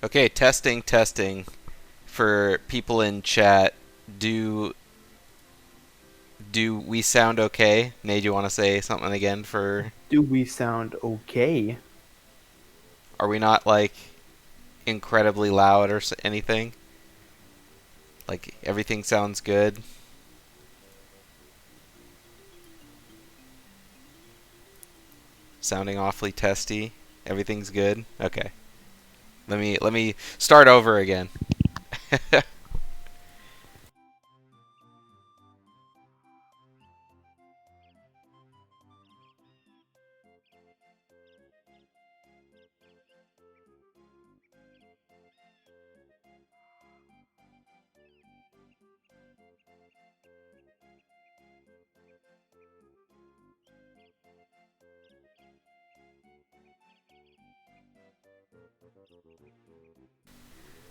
Okay, testing, testing. For people in chat, do do we sound okay? Nate, you want to say something again for? Do we sound okay? Are we not like incredibly loud or anything? Like everything sounds good. Sounding awfully testy. Everything's good. Okay. Let me start over again.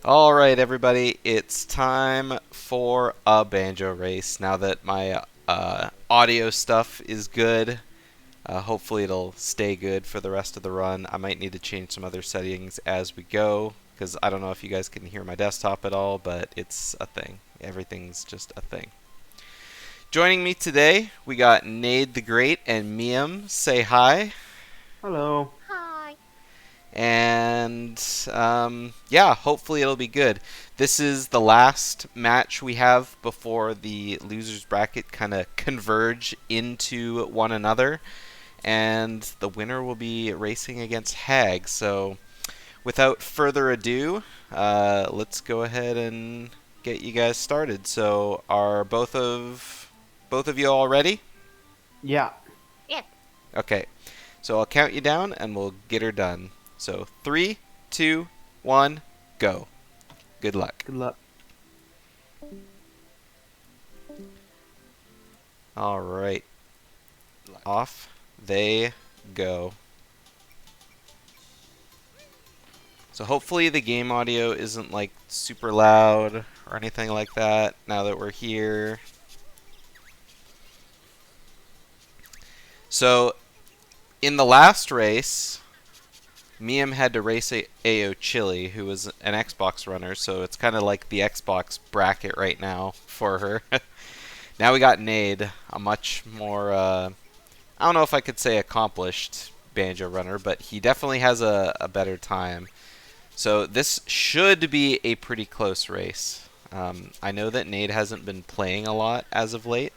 All right, everybody, it's time for a banjo race. Now that my audio stuff is good, hopefully it'll stay good for the rest of the run. I might need to change some other settings as we go, because I don't know if you guys can hear my desktop at all, but it's a thing. Everything's just a thing. Joining me today, we got NadeTheGreat and Mium. Say hi. Hello. Hi. And yeah, hopefully it'll be good. This is the last match we have before the losers bracket kind of converge into one another, and the winner will be racing against Hag. So, without further ado, let's go ahead and get you guys started. So, are both of you all ready? Yeah. Yes. Okay. So I'll count you down and we'll get her done. So 3, 2, 1, go. Good luck. Good luck. All right. Off they go. So hopefully the game audio isn't like super loud or anything like that now that we're here. So in the last race, Mium had to race AO Chili, who was an Xbox runner, so it's kind of like the Xbox bracket right now for her. Now we got Nade, a much more, I don't know if I could say accomplished banjo runner, but he definitely has a better time. So this should be a pretty close race. I know that Nade hasn't been playing a lot as of late,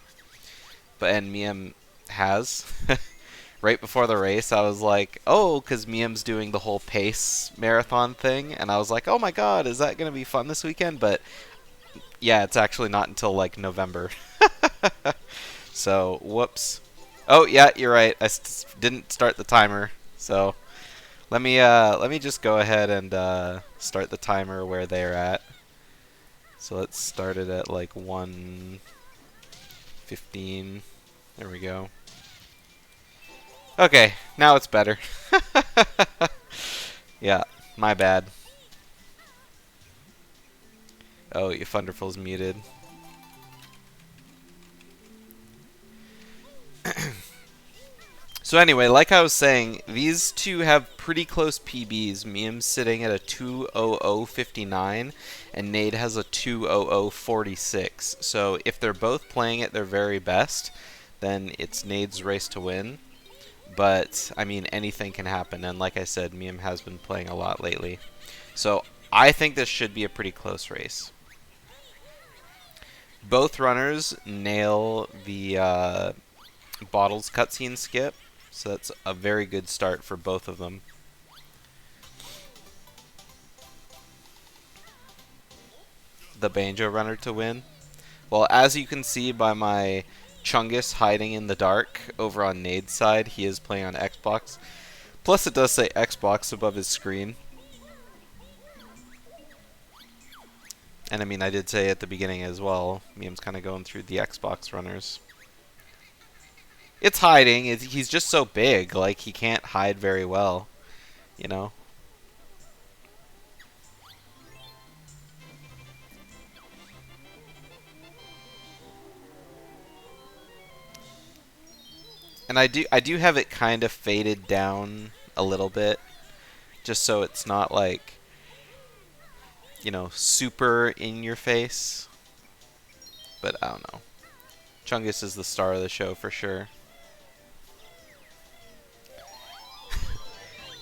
and Mium has. Right before the race, I was like, oh, because Mium's doing the whole pace marathon thing, and I was like, oh my god, is that going to be fun this weekend? But yeah, it's actually not until like November. So, whoops. Oh yeah, you're right. I didn't start the timer. So let me just go ahead and start the timer where they're at. So let's start it at like 1:15. There we go. Okay, now it's better. Yeah, my bad. Oh, your Thunderful's muted. So anyway, like I was saying, these two have pretty close PBs. Mium's sitting at a 2:00:59, and Nade has a 2:00:46. So if they're both playing at their very best, then it's Nade's race to win. But I mean, anything can happen, and like I said, Mium has been playing a lot lately. So I think this should be a pretty close race. Both runners nail the bottles cutscene skip, so that's a very good start for both of them. The banjo runner to win. Well, as you can see by my Chungus hiding in the dark over on Nade's side, he is playing on Xbox. Plus, it does say Xbox above his screen. And I mean, I did say at the beginning as well, Mium's kind of going through the Xbox runners. It's hiding. He's just so big. Like, he can't hide very well, you know? And I do have it kind of faded down a little bit, just so it's not like super in your face. But I don't know. Chungus is the star of the show for sure.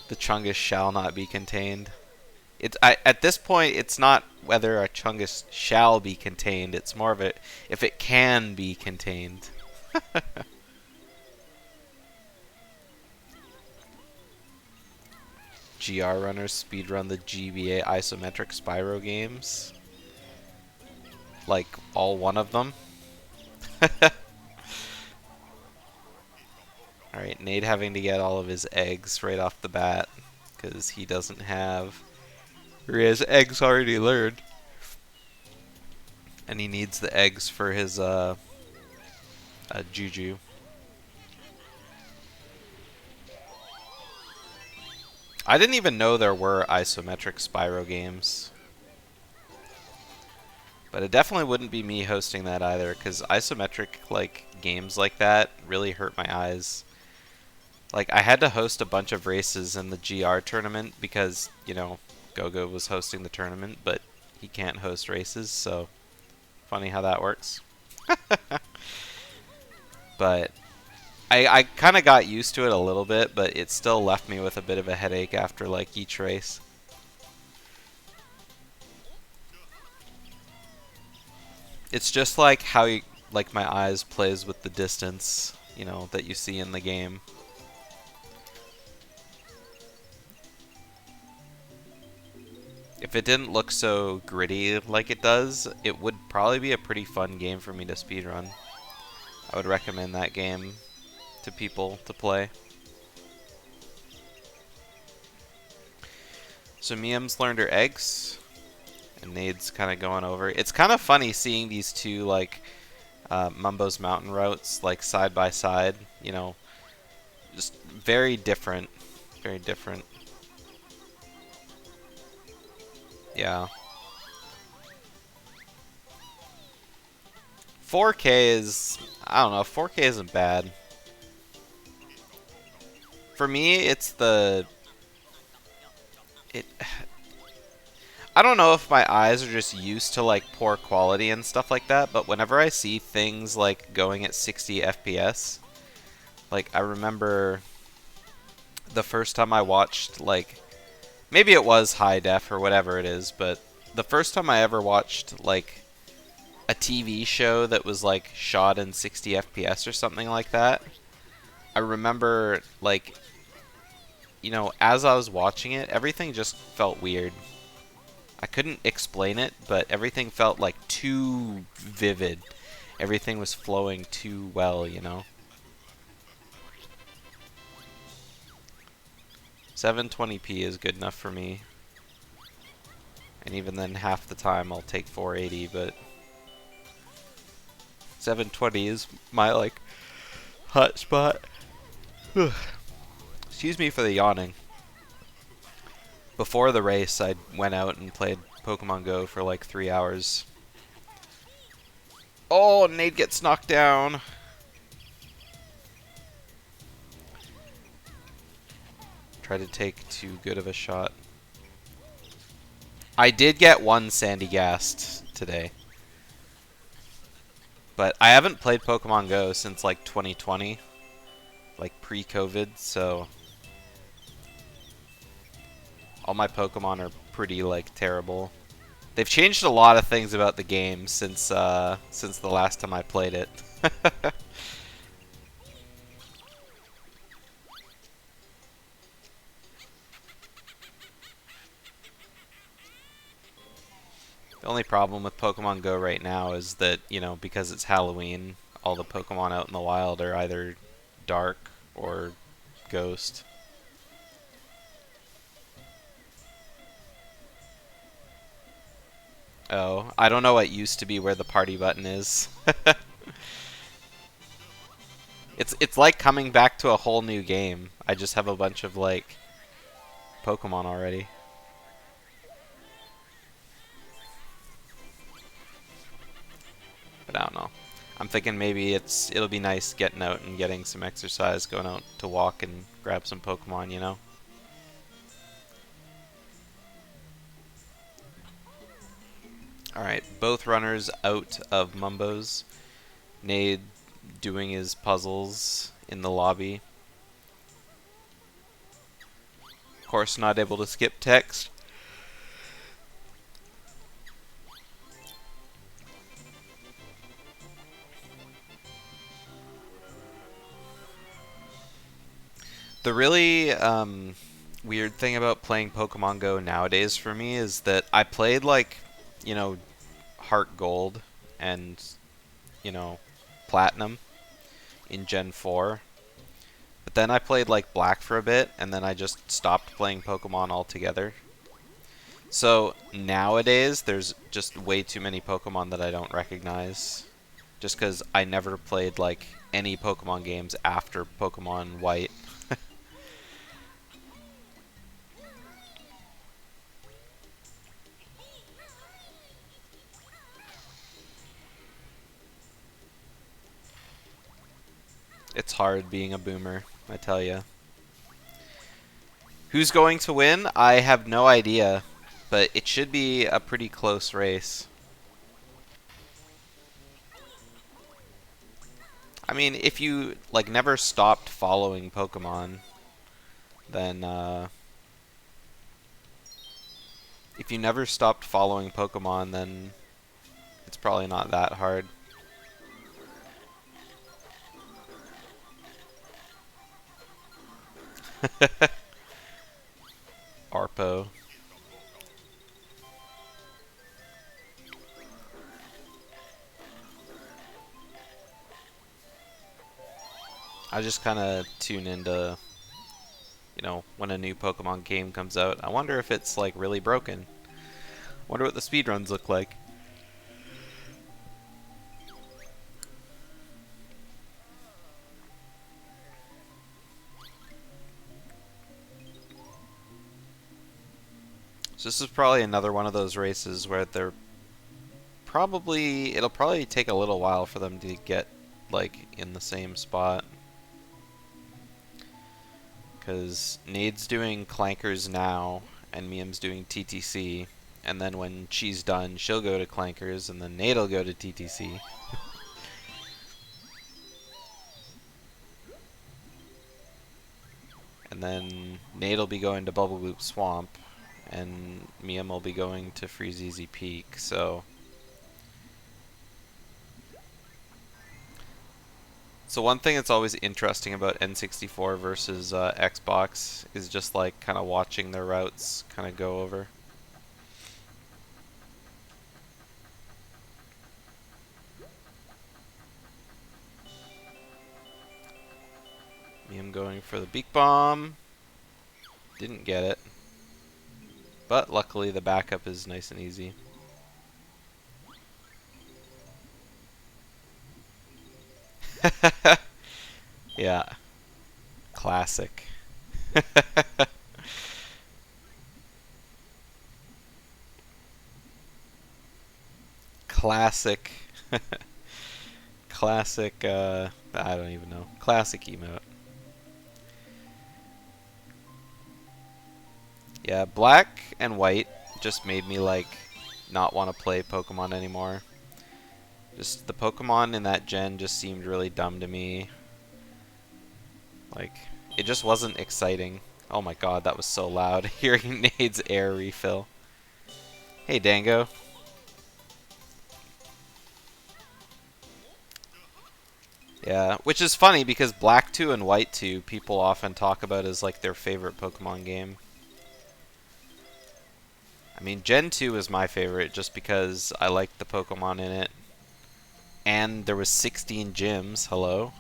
The Chungus shall not be contained. At this point, it's not whether a Chungus shall be contained. It's more of a if it can be contained. GR runners speedrun the GBA isometric Spyro games. Like, all one of them. Alright, Nade having to get all of his eggs right off the bat. Because he doesn't have... Or he has eggs already learned. And he needs the eggs for his, Juju. I didn't even know there were isometric Spyro games. But it definitely wouldn't be me hosting that either, because isometric games like that really hurt my eyes. Like, I had to host a bunch of races in the GR tournament because, Gogo was hosting the tournament, but he can't host races, so funny how that works. But I kind of got used to it a little bit, but it still left me with a bit of a headache after each race. It's just like how my eyes plays with the distance, that you see in the game. If it didn't look so gritty like it does, it would probably be a pretty fun game for me to speedrun. I would recommend that game to people to play. So Mium's learned her eggs, and Nade's kind of going over. It's kind of funny seeing these two Mumbo's Mountain routes side by side. Just very different, very different. Yeah. 4K is, I don't know, 4K isn't bad. For me, it's I don't know if my eyes are just used to poor quality and stuff like that, but whenever I see things going at 60 FPS, I remember the first time I watched maybe it was high def or whatever it is, but the first time I ever watched a TV show that was shot in 60 FPS or something like that, I remember as I was watching it, everything just felt weird. I couldn't explain it, but everything felt too vivid. Everything was flowing too well, 720p is good enough for me. And even then, half the time I'll take 480, but 720 is my hot spot. Excuse me for the yawning. Before the race, I went out and played Pokemon Go for 3 hours. Oh, Nate gets knocked down. Try to take too good of a shot. I did get one Sandy Gast today. But I haven't played Pokemon Go since 2020. Pre-COVID, so all my Pokemon are pretty terrible. They've changed a lot of things about the game since the last time I played it. The only problem with Pokemon Go right now is that, because it's Halloween, all the Pokemon out in the wild are either dark or ghost. Oh, I don't know what used to be where the party button is. It's like coming back to a whole new game. I just have a bunch of Pokemon already. But I don't know. I'm thinking maybe it'll be nice getting out and getting some exercise, going out to walk and grab some Pokemon, Alright, both runners out of Mumbo's. Nade doing his puzzles in the lobby. Of course, not able to skip text. The really weird thing about playing Pokemon Go nowadays for me is that I played like, you know, Heart Gold and, you know, Platinum in Gen 4. But then I played like Black for a bit, and then I just stopped playing Pokemon altogether. So nowadays, there's just way too many Pokemon that I don't recognize. Just because I never played like any Pokemon games after Pokemon White. It's hard being a boomer, I tell ya. Who's going to win? I have no idea, but it should be a pretty close race. I mean, if you like never stopped following Pokemon, then if you never stopped following Pokemon, then it's probably not that hard. Arpo. I just kind of tune into, you know, when a new Pokemon game comes out. I wonder if it's like really broken. Wonder what the speedruns look like. So this is probably another one of those races where it'll probably take a little while for them to get like in the same spot. Because Nade's doing Clankers now, and Mium's doing TTC, and then when she's done, she'll go to Clankers, and then Nade'll go to TTC. And then Nade'll be going to Bubble Loop Swamp, and Mium will be going to Freezeezy Peak, so... So one thing that's always interesting about N64 versus Xbox is just like kind of watching their routes kind of go over. Mium going for the Beak Bomb. Didn't get it. But luckily the backup is nice and easy. Yeah. Classic. Classic. Classic, I don't even know. Classic emote. Yeah, black and white just made me, like, not want to play Pokemon anymore. Just, the Pokemon in that gen just seemed really dumb to me. Like, it just wasn't exciting. Oh my god, that was so loud, hearing Nade's air refill. Hey, Dango. Yeah, which is funny because Black 2 and White 2 people often talk about as like their favorite Pokemon game. I mean, Gen 2 is my favorite just because I liked the Pokemon in it. And there was 16 gyms, hello.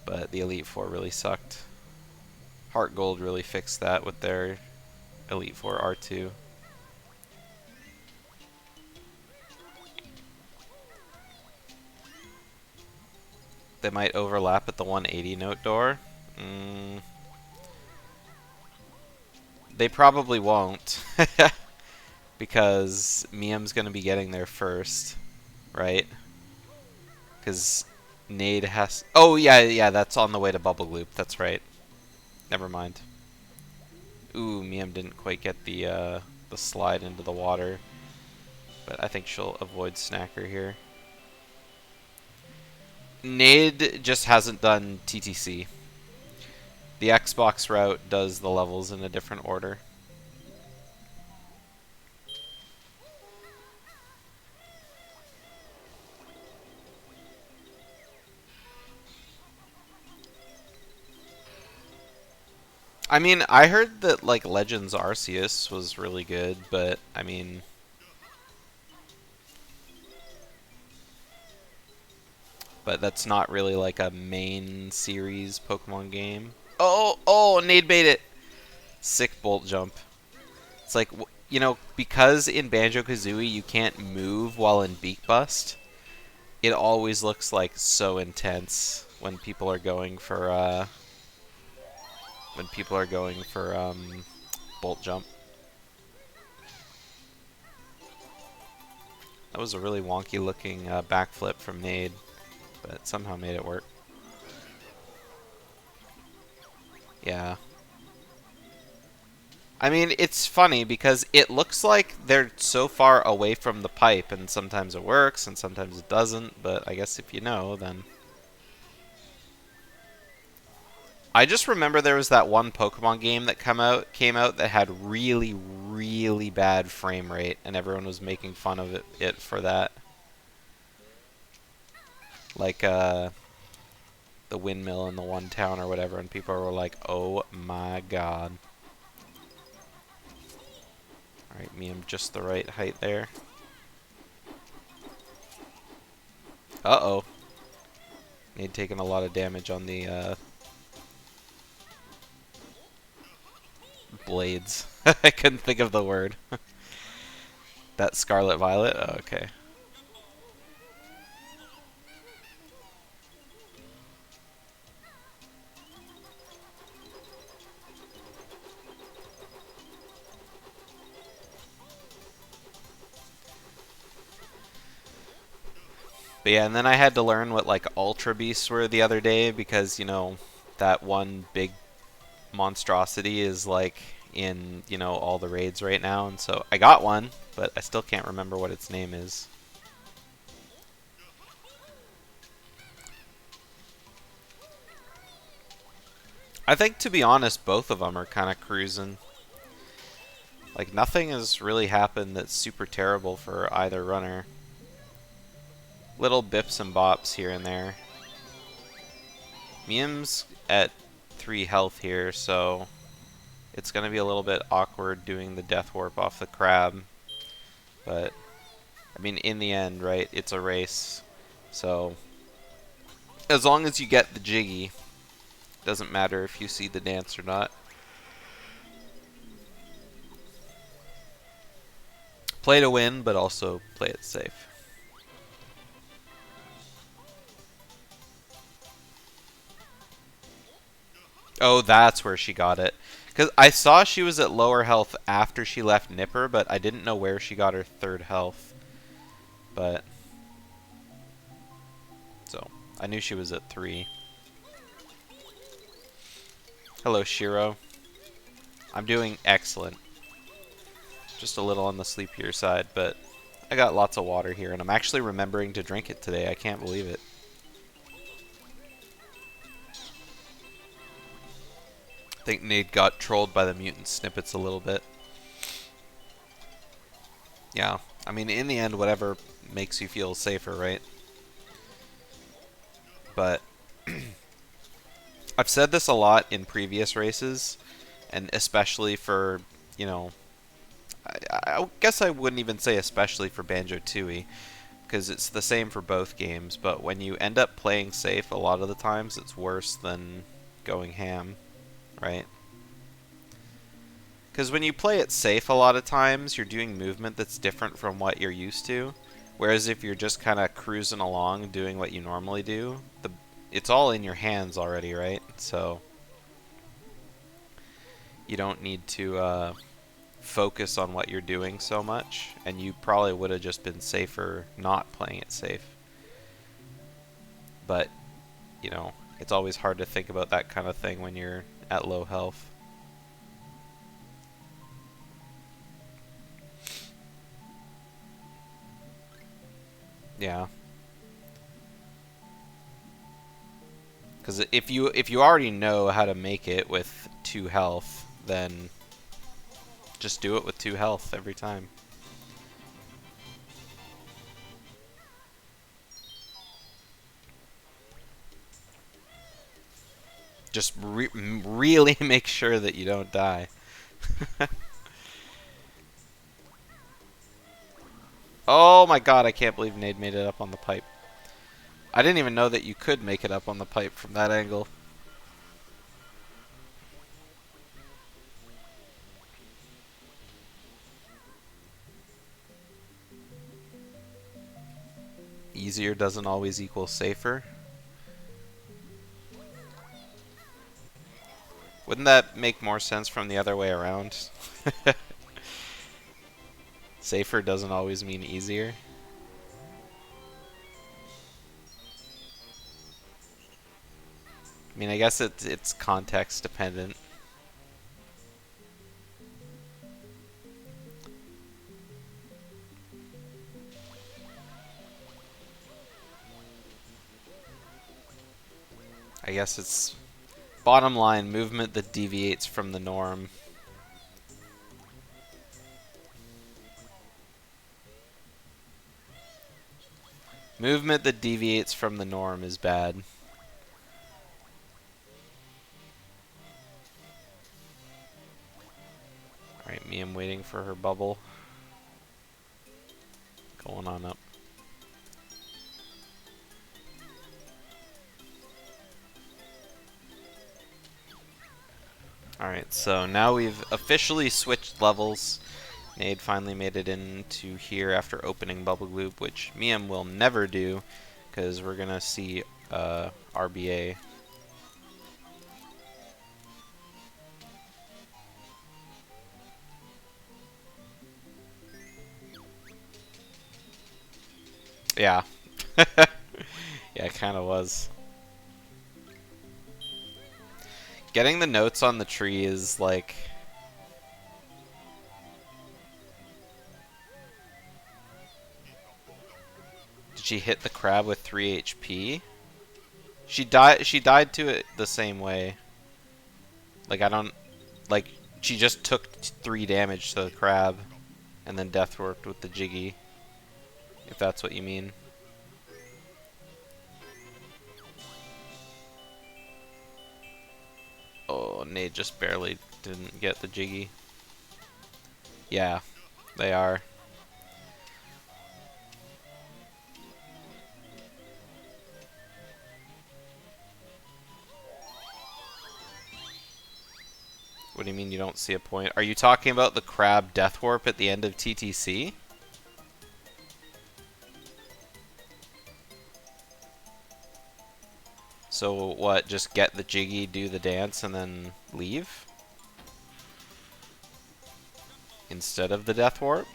But the Elite Four really sucked. Heart Gold really fixed that with their Elite Four R2. They might overlap at the 180 note door. They probably won't. Because Mium's going to be getting there first, right? Because Nade has... Oh, yeah, that's on the way to Bubble Loop. That's right. Never mind. Ooh, Mium didn't quite get the slide into the water. But I think she'll avoid Snacker here. Nade just hasn't done TTC. The Xbox route does the levels in a different order. I mean, I heard that like Legends Arceus was really good, but I mean, but that's not really like a main series Pokemon game. Oh, Nade made it. Sick bolt jump. It's like, you know, because in Banjo-Kazooie you can't move while in Beak Bust, it always looks like so intense when people are going for bolt jump. That was a really wonky looking backflip from Nade, but somehow made it work. Yeah. I mean, it's funny because it looks like they're so far away from the pipe, and sometimes it works and sometimes it doesn't, but I guess if you know, then... I just remember there was that one Pokemon game that came out that had really, really bad frame rate, and everyone was making fun of it for that. Like, the windmill in the one town or whatever, and people were like, oh my god. Alright, Mium just the right height there. Uh-oh. Nade taking a lot of damage on the, blades. I couldn't think of the word. That Scarlet Violet? Oh, okay. But yeah, and then I had to learn what like Ultra Beasts were the other day because, you know, that one big monstrosity is like in, you know, all the raids right now, and so I got one, but I still can't remember what its name is. I think, to be honest, both of them are kind of cruising. Like, nothing has really happened that's super terrible for either runner. Little bips and bops here and there. Mium's at 3 health here, so it's going to be a little bit awkward doing the Death Warp off the crab. But, I mean, in the end, right, it's a race. So, as long as you get the Jiggy, doesn't matter if you see the dance or not. Play to win, but also play it safe. Oh, that's where she got it. Because I saw she was at lower health after she left Nipper, but I didn't know where she got her 3rd health. But... so, I knew she was at 3. Hello, Shiro. I'm doing excellent. Just a little on the sleepier side, but I got lots of water here, and I'm actually remembering to drink it today. I can't believe it. I think Nade got trolled by the mutant snippets a little bit. Yeah, I mean, in the end, whatever makes you feel safer, right? But I've said this a lot in previous races, and especially for, you know, I guess I wouldn't even say especially for Banjo-Tooie, because it's the same for both games, but when you end up playing safe, a lot of the times it's worse than going ham, right? Because when you play it safe a lot of times, you're doing movement that's different from what you're used to. Whereas if you're just kind of cruising along doing what you normally do, it's all in your hands already, right? So you don't need to focus on what you're doing so much, and you probably would have just been safer not playing it safe. But, you know, it's always hard to think about that kind of thing when you're at low health. Yeah. Because if you already know how to make it with 2 health, then just do it with 2 health every time. Just really make sure that you don't die. Oh my god, I can't believe Nade made it up on the pipe. I didn't even know that you could make it up on the pipe from that angle. Easier doesn't always equal safer. Wouldn't that make more sense from the other way around? Safer doesn't always mean easier. I mean, I guess it's context dependent. I guess it's bottom line movement that deviates from the norm. Movement that deviates from the norm is bad. Alright, Mium waiting for her bubble. Going on up. Alright, so now we've officially switched levels. Nade finally made it into here after opening Bubble Gloop, which Mium will never do, because we're going to see RBA. Yeah. Yeah, it kind of was. Getting the notes on the tree is like... Did she hit the crab with 3 HP? She died to it the same way. Like, I don't... Like, she just took 3 damage to the crab, and then death worked with the Jiggy. If that's what you mean. Oh, Nade just barely didn't get the Jiggy. Yeah, they are. What do you mean you don't see a point? Are you talking about the crab death warp at the end of TTC? So what, just get the Jiggy, do the dance, and then leave? Instead of the death warp?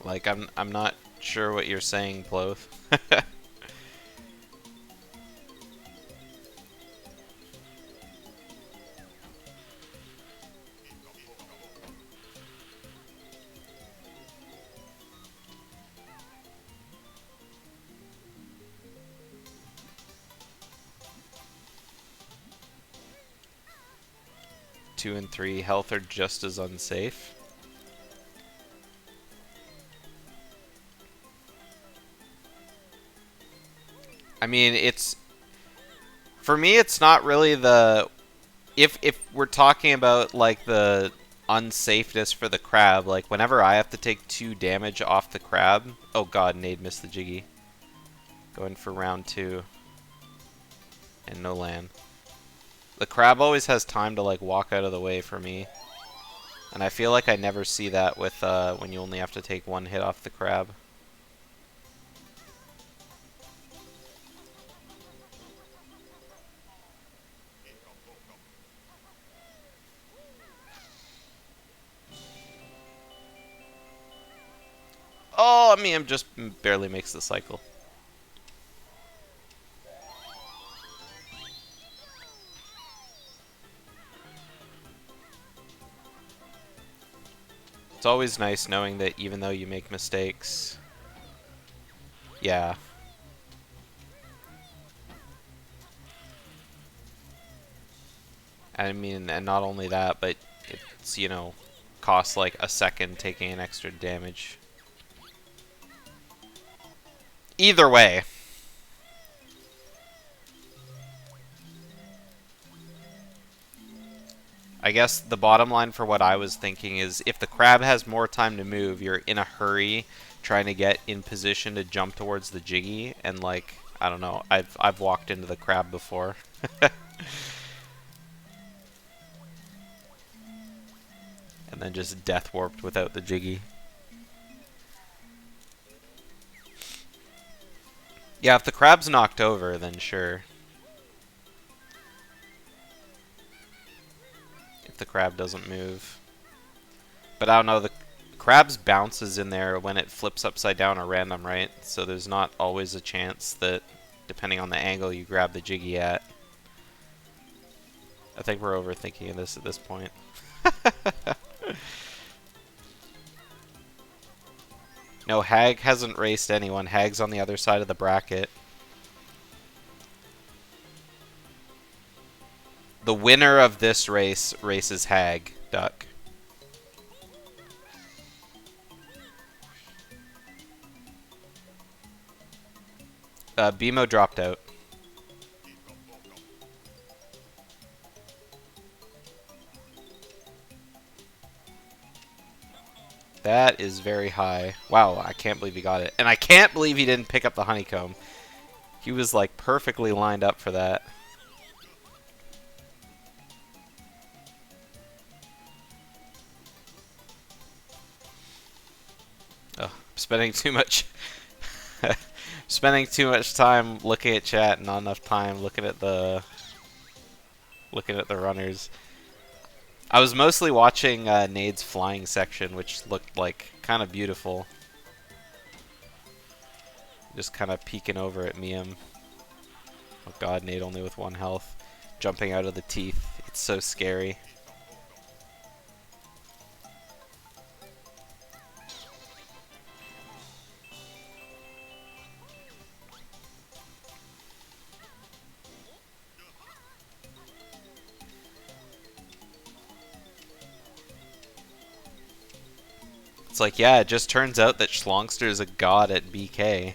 Like, I'm not sure what you're saying, Ploth. 2 and 3 health are just as unsafe. I mean, it's... For me, it's not really the... If we're talking about, like, the unsafeness for the crab, like, whenever I have to take 2 damage off the crab... Oh god, Nade missed the Jiggy. Going for round 2. And no land. The crab always has time to, like, walk out of the way for me. And I feel like I never see that with, when you only have to take 1 hit off the crab. Oh, Mium just barely makes the cycle. It's always nice knowing that even though you make mistakes, yeah. I mean, and not only that, but it's, you know, costs like a second taking an extra damage. Either way. I guess the bottom line for what I was thinking is if the crab has more time to move, you're in a hurry trying to get in position to jump towards the jiggy, and like, I don't know, I've walked into the crab before. And then just death warped without the jiggy. Yeah, if the crab's knocked over, then sure. If the crab doesn't move. But I don't know, the crab's bounces in there when it flips upside down are random, right? So there's not always a chance that, depending on the angle you grab the jiggy at. I think we're overthinking this at this point. No, Hag hasn't raced anyone. Hag's on the other side of the bracket. The winner of this race races Hag, Duck. BMO dropped out. That is very high. Wow, I can't believe he got it. And I can't believe he didn't pick up the honeycomb. He was like perfectly lined up for that. Oh, spending too much spending too much time looking at chat and not enough time looking at the runners. I was mostly watching Nade's flying section, which looked like kind of beautiful. Just kind of peeking over at Mium. Oh god, Nade only with 1 health. Jumping out of the teeth. It's so scary. It's like, yeah, it just turns out that Schlongster is a god at BK.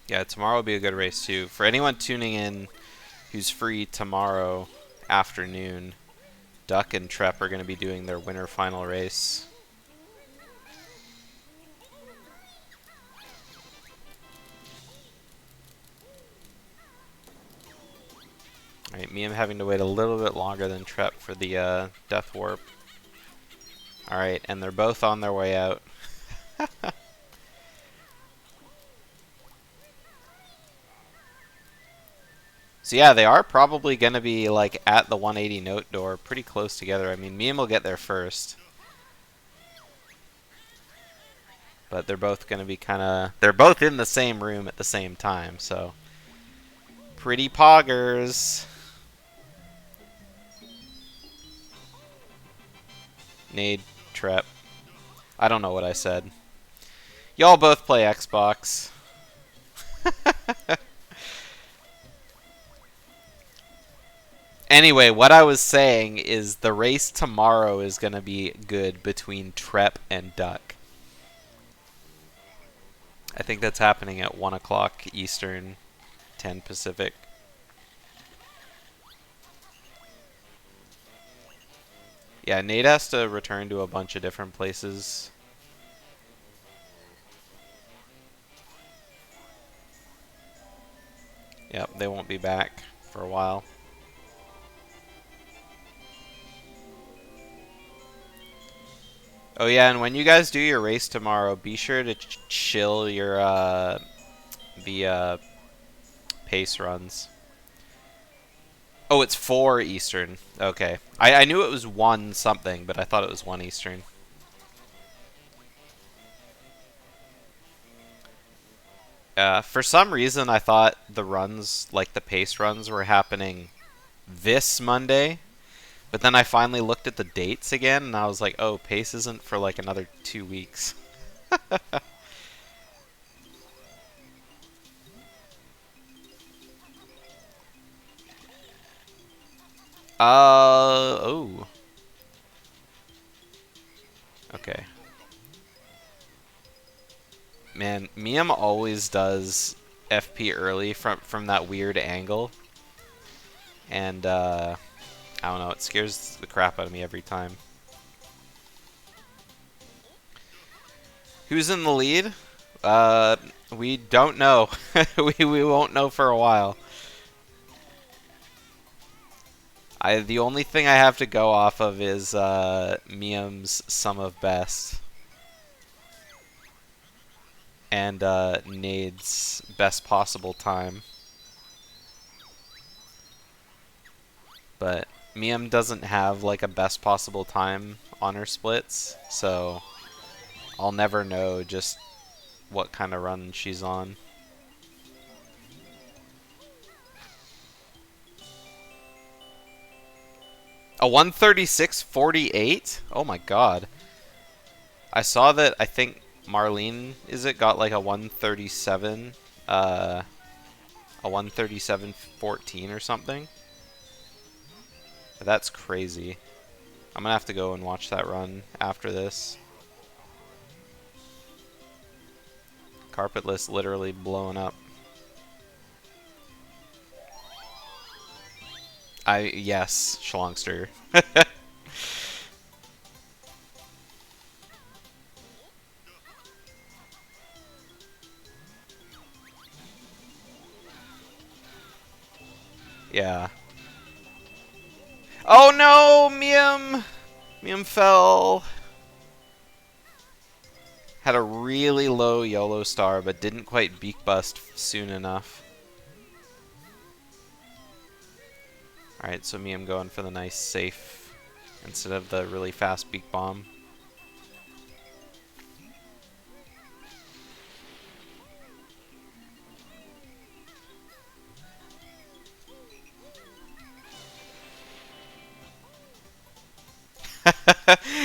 Yeah, tomorrow will be a good race too. For anyone tuning in who's free tomorrow afternoon, Duck and Trep are going to be doing their winter final race. Alright, me, I'm having to wait a little bit longer than Trep for the Death Warp. Alright, and they're both on their way out. So yeah, they are probably going to be like at the 180 note door, pretty close together. I mean, Mium will get there first. But they're both going to be kind of... They're both in the same room at the same time, so... Pretty poggers. Nade, Trep. I don't know what I said. Y'all both play Xbox. Anyway, what I was saying is the race tomorrow is going to be good between Trep and Duck. I think that's happening at 1 o'clock Eastern, 10 Pacific. Yeah, Nate has to return to a bunch of different places. Yep, they won't be back for a while. Oh yeah, and when you guys do your race tomorrow, be sure to chill your the pace runs. Oh, it's 4 Eastern. Okay. I knew it was 1 something, but I thought it was 1 Eastern. For some reason, I thought the runs, like the pace runs, were happening this Monday. But then I finally looked at the dates again, and I was like, oh, pace isn't for like another 2 weeks. Oh. Okay. Man, Mium always does FP early from that weird angle. And, I don't know, it scares the crap out of me every time. Who's in the lead? We don't know. we won't know for a while. The only thing I have to go off of is Mium's sum of best and Nade's best possible time. But Mium doesn't have like a best possible time on her splits, so I'll never know just what kind of run she's on. A 136.48? Oh my god. I saw that I think Marlene got like a 137 a 137.14 or something. That's crazy. I'm gonna have to go and watch that run after this. Carpetless literally blown up. Yes, Schlongster. Yeah. Oh no, Mium! Mium fell. Had a really low YOLO star, but didn't quite beak bust soon enough. Alright, so Mium going for the nice safe instead of the really fast beak bomb.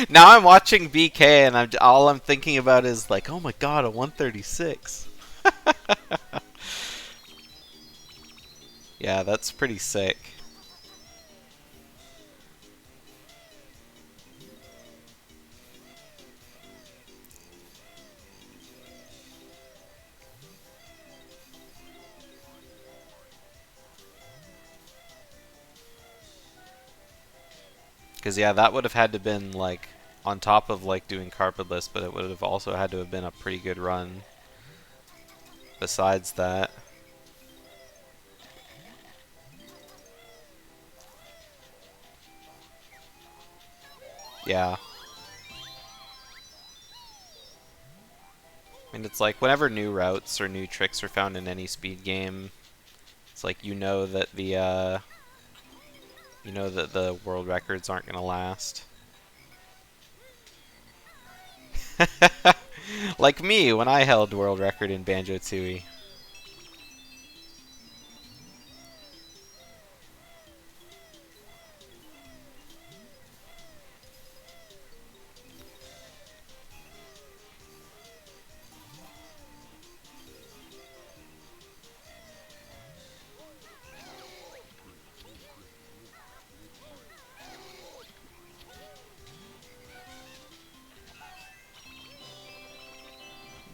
Now I'm watching BK and all I'm thinking about is like, oh my god, a 136. Yeah, that's pretty sick. Because yeah, that would have had to been like on top of like doing carpetless, but it would have also had to have been a pretty good run besides that. Yeah. And it's like whenever new routes or new tricks are found in any speed game, it's like you know that the world records aren't gonna last. Like me when I held world record in Banjo-Tooie.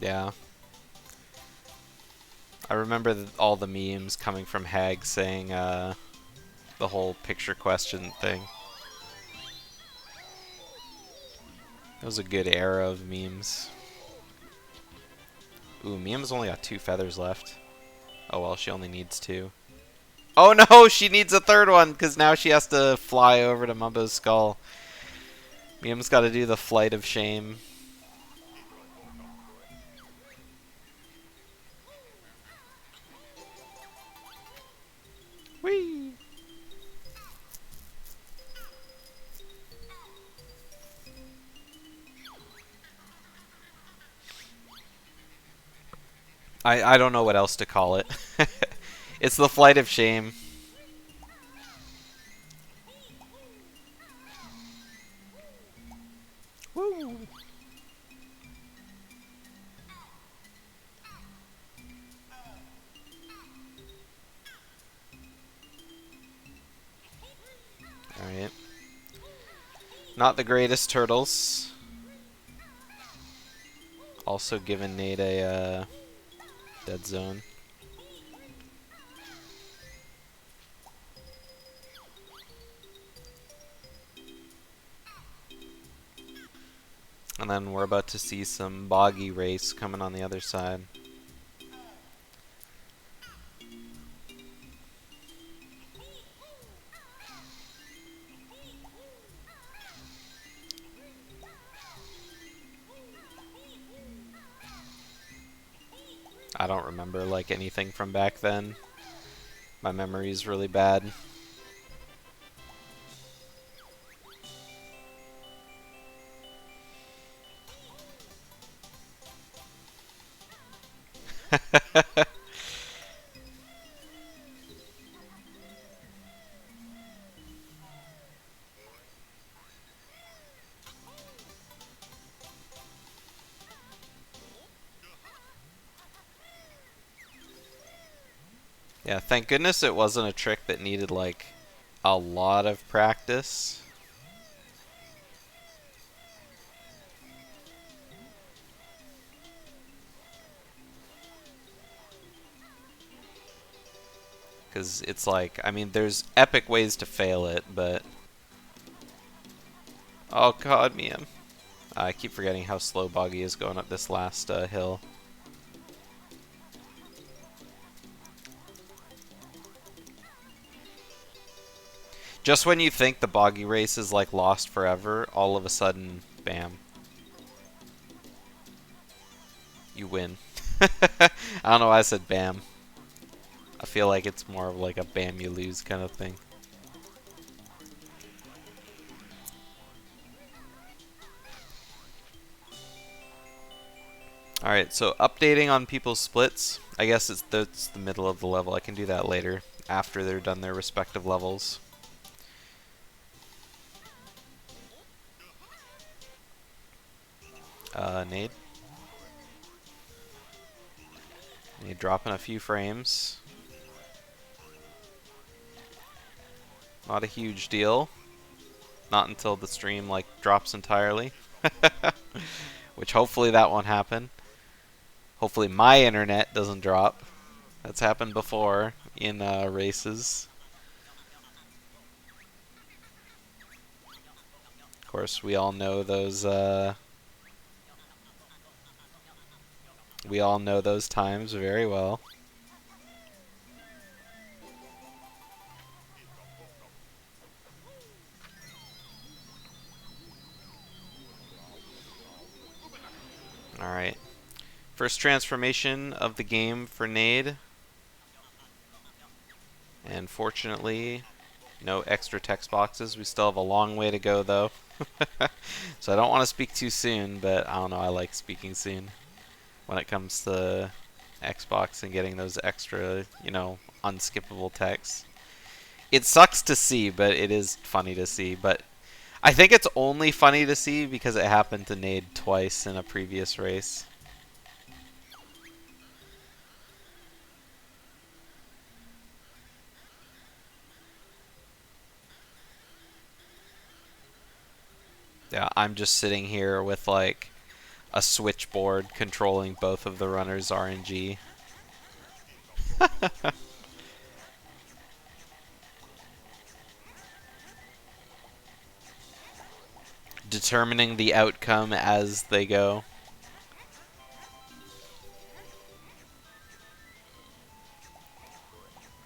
Yeah. I remember all the memes coming from Hag saying the whole picture question thing. It was a good era of memes. Ooh, Mium's only got 2 feathers left. Oh well, she only needs 2. Oh no, she needs a third one, because now she has to fly over to Mumbo's skull. Mium's got to do the flight of shame. Whee! I don't know what else to call it. It's the flight of shame. Woo! Alright. Not the greatest turtles. Also giving Nate a dead zone. And then we're about to see some boggy race coming on the other side. I don't remember like anything from back then. My memory's really bad. Yeah, thank goodness it wasn't a trick that needed like a lot of practice. Because it's like, I mean, there's epic ways to fail it, but... Oh god, Mium. I keep forgetting how slow Boggy is going up this last hill. Just when you think the Boggy race is like lost forever, all of a sudden, bam. You win. I don't know why I said bam. I feel like it's more of like a bam you lose kind of thing. Alright, so updating on people's splits. I guess it's the middle of the level. I can do that later, after they're done their respective levels. Nade. Nade dropping a few frames. Not a huge deal. Not until the stream like drops entirely. Which hopefully that won't happen. Hopefully my internet doesn't drop. That's happened before in races. Of course, we all know those times very well. Alright. First transformation of the game for Nade. And fortunately, no extra text boxes. We still have a long way to go, though. So I don't want to speak too soon, but I don't know, I like speaking soon when it comes to Xbox and getting those extra, you know, unskippable texts. It sucks to see, but it is funny to see. But I think it's only funny to see because it happened to Nade twice in a previous race. Yeah, I'm just sitting here with like a switchboard controlling both of the runners' RNG. Determining the outcome as they go.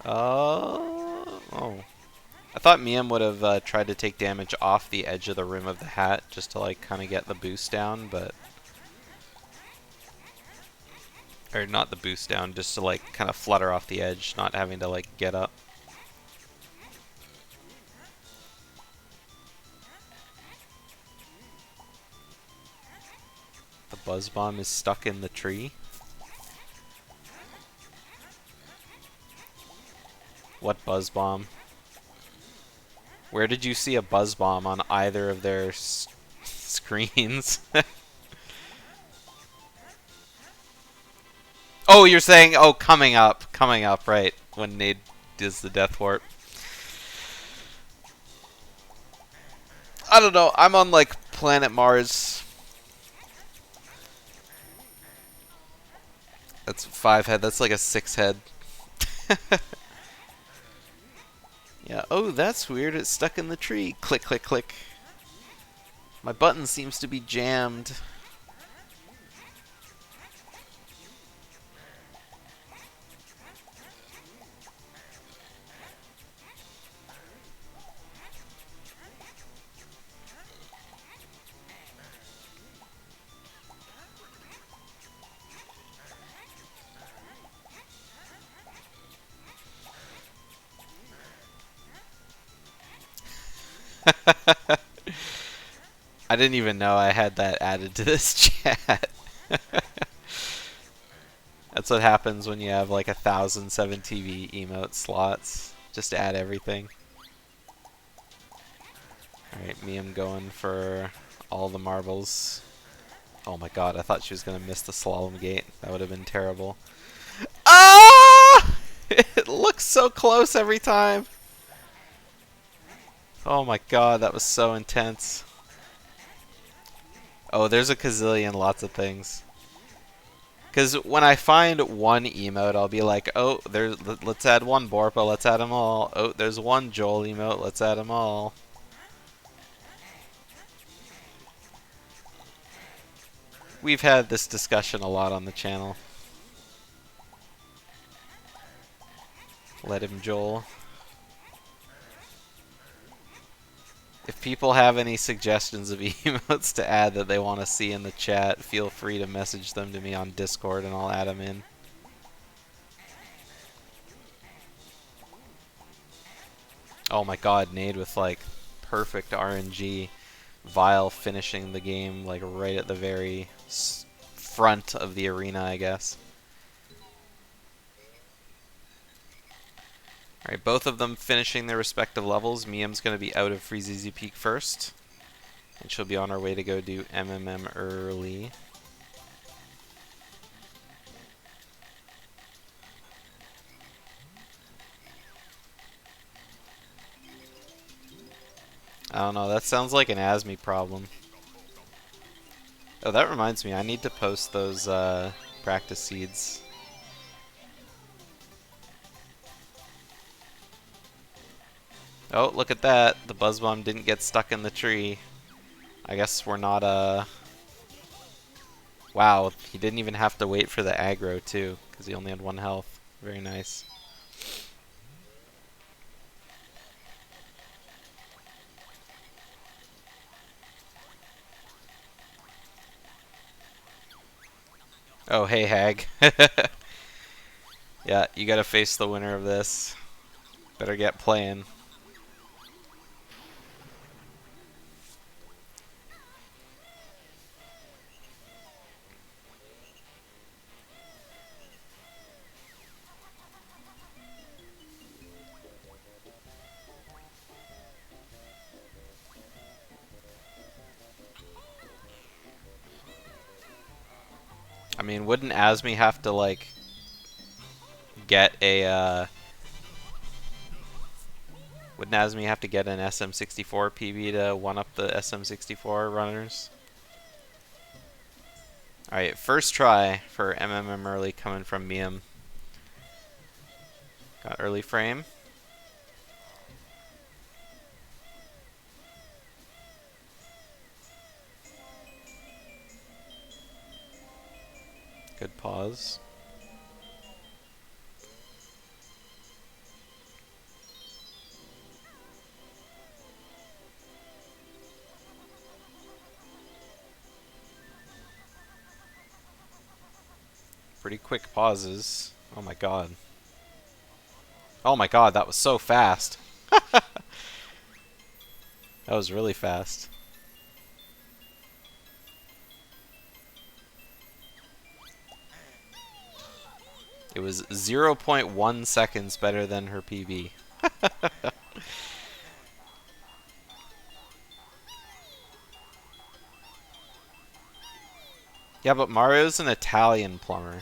Oh. I thought Mium would have tried to take damage off the edge of the rim of the hat just to like kind of get the boost down, but... Or not the boost down, just to like kind of flutter off the edge, not having to like get up. The buzz bomb is stuck in the tree. What buzz bomb? Where did you see a buzz bomb on either of their screens? Oh, you're saying, oh, coming up, right, when Nade does the death warp. I don't know, I'm on, like, planet Mars. That's 5 head, that's like a 6 head. Yeah, oh, that's weird, it's stuck in the tree. Click, click, click. My button seems to be jammed. I didn't even know I had that added to this chat. That's what happens when you have like 1,007 TV emote slots. Just add everything. Alright, Mium going for all the marbles. Oh my god, I thought she was going to miss the slalom gate. That would have been terrible. Ah! It looks so close every time. Oh my god, that was so intense. Oh, there's a gazillion lots of things. Because when I find one emote, I'll be like, oh, let's add one Borpa, let's add them all. Oh, there's one Joel emote, let's add them all. We've had this discussion a lot on the channel. Let him Joel. If people have any suggestions of emotes to add that they want to see in the chat, feel free to message them to me on Discord and I'll add them in. Oh my god, Nade with like perfect RNG. Vile finishing the game like right at the very front of the arena, I guess. Alright, both of them finishing their respective levels. Mium's going to be out of Freezeezy Peak first. And she'll be on her way to go do MMM early. I don't know, that sounds like an ASME problem. Oh, that reminds me, I need to post those practice seeds. Oh, look at that. The buzz bomb didn't get stuck in the tree. I guess we're not, Wow, he didn't even have to wait for the aggro, too, because he only had 1 health. Very nice. Oh, hey, Hag. Yeah, you gotta face the winner of this. Better get playing. I mean, wouldn't ASME have to, like, get a, Wouldn't ASME have to get an SM64 PB to one-up the SM64 runners? Alright, first try for MMM early coming from Mium. Got early frame. Good pause. Pretty quick pauses. Oh my god. Oh my god, that was so fast. That was really fast. It was 0.1 seconds better than her PB. Yeah, but Mario's an Italian plumber.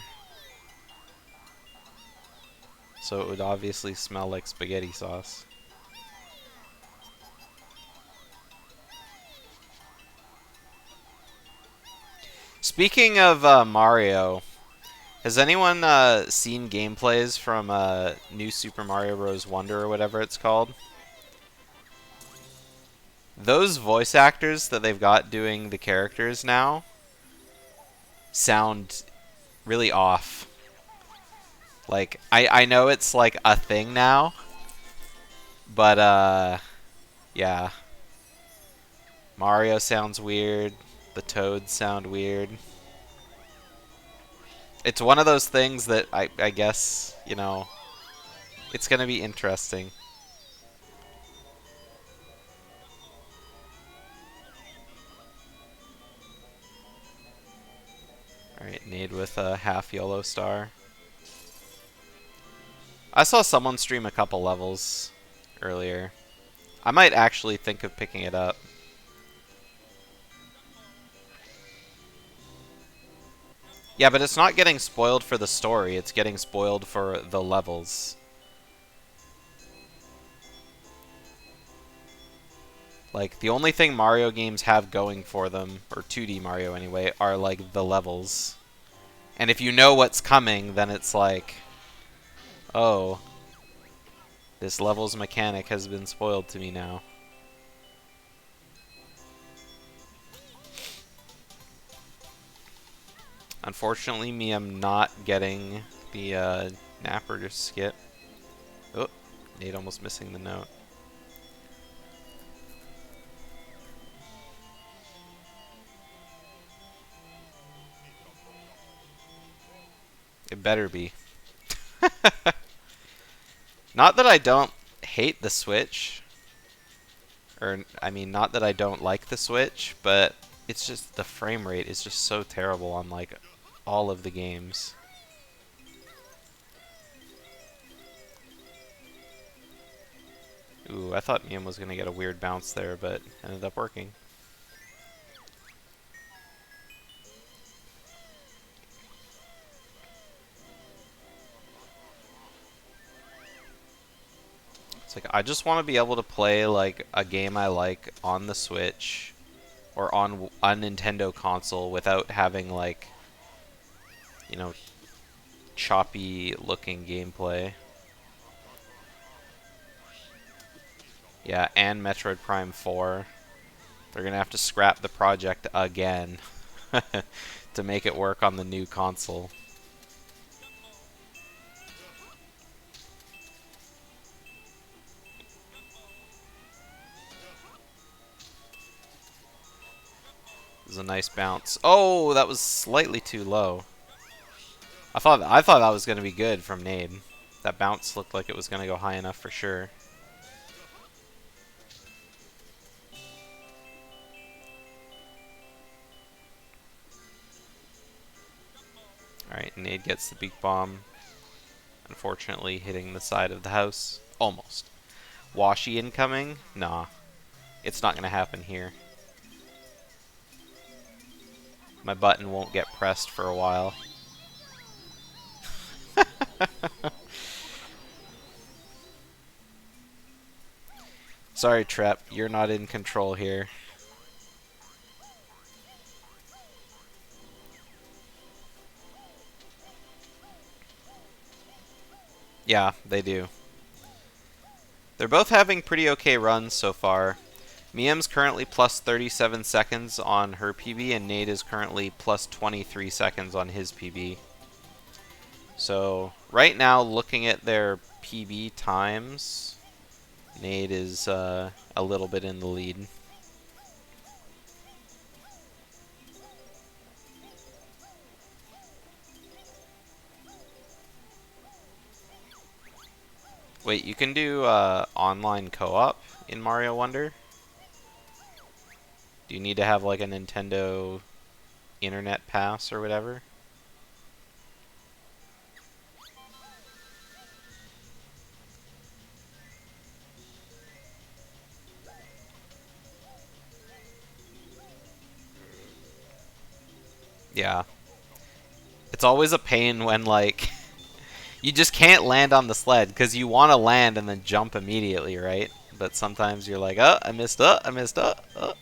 So it would obviously smell like spaghetti sauce. Speaking of Mario, has anyone seen gameplays from New Super Mario Bros. Wonder or whatever it's called? Those voice actors that they've got doing the characters now sound really off. Like, I know it's like a thing now, but yeah. Mario sounds weird. The Toads sound weird. It's one of those things that I guess, you know, it's gonna be interesting. Alright, Nade with a half YOLO star. I saw someone stream a couple levels earlier. I might actually think of picking it up. Yeah, but it's not getting spoiled for the story, it's getting spoiled for the levels. Like, the only thing Mario games have going for them, or 2D Mario anyway, are like the levels. And if you know what's coming, then it's like, oh, this level's mechanic has been spoiled to me now. Unfortunately, me, I'm not getting the Napper to skip. Oh, Nate almost missing the note. It better be. Not that I don't hate the Switch. Or, I mean, not that I don't like the Switch, but it's just the frame rate is just so terrible on, like, all of the games. Ooh, I thought Mium was going to get a weird bounce there, but ended up working. It's like, I just want to be able to play, like, a game I like on the Switch or on a Nintendo console without having, like, you know, choppy looking gameplay. Yeah, and Metroid Prime 4. They're going to have to scrap the project again to make it work on the new console. This is a nice bounce. Oh, that was slightly too low. I thought that was going to be good from Nade. That bounce looked like it was going to go high enough for sure. Alright, Nade gets the beak bomb. Unfortunately, hitting the side of the house. Almost. Washy incoming? Nah. It's not going to happen here. My button won't get pressed for a while. Sorry, Trep. You're not in control here. Yeah, they do. They're both having pretty okay runs so far. Mium's currently plus 37 seconds on her PB, and Nade is currently plus 23 seconds on his PB. So, right now, looking at their PB times, Nade is a little bit in the lead. Wait, you can do online co-op in Mario Wonder? Do you need to have like a Nintendo internet pass or whatever? Yeah. It's always a pain when, like, you just can't land on the sled because you want to land and then jump immediately, right? But sometimes you're like, oh, I missed up, I missed up. Oh.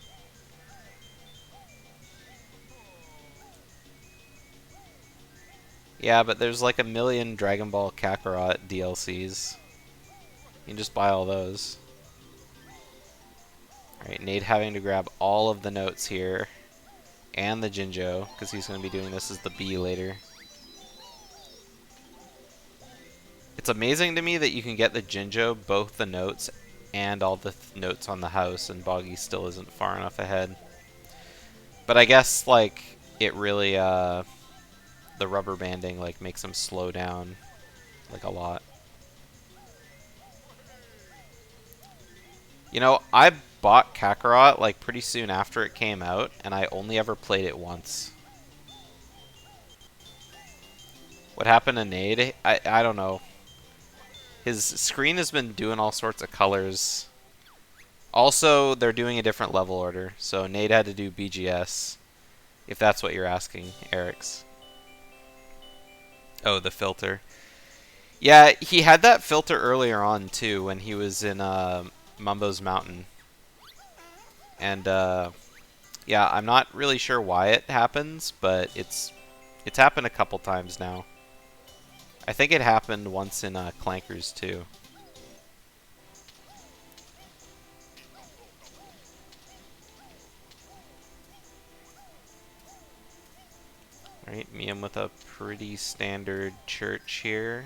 Yeah, but there's like a million Dragon Ball Kakarot DLCs. You can just buy all those. Alright, Nate having to grab all of the notes here. And the Jinjo, because he's going to be doing this as the B later. It's amazing to me that you can get the Jinjo, both the notes, and all the notes on the house, and Boggy still isn't far enough ahead. But I guess, like, it really, the rubber banding, like, makes him slow down, like, a lot. You know, I bought Kakarot, like, pretty soon after it came out, and I only ever played it once. What happened to Nade? I don't know. His screen has been doing all sorts of colors. Also, they're doing a different level order, so Nade had to do BGS, if that's what you're asking, Eric's. Oh, the filter. Yeah, he had that filter earlier on, too, when he was in Mumbo's Mountain. And, yeah, I'm not really sure why it happens, but it's happened a couple times now. I think it happened once in Clankers, too. Alright, Mium with a pretty standard church here.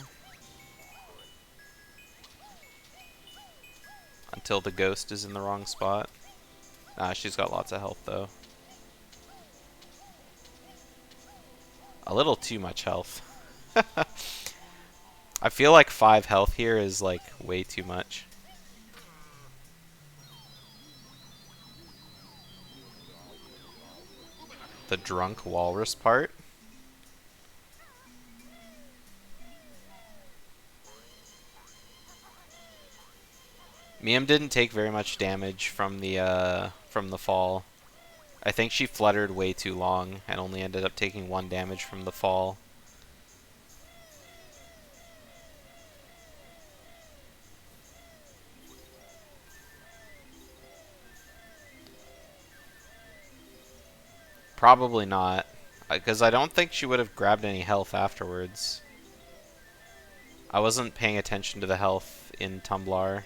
Until the ghost is in the wrong spot. She's got lots of health, though. A little too much health. I feel like 5 health here is, like, way too much. The drunk walrus part. Mium didn't take very much damage from the fall. I think she fluttered way too long and only ended up taking 1 damage from the fall. Probably not, because I don't think she would have grabbed any health afterwards. I wasn't paying attention to the health in Tumblr.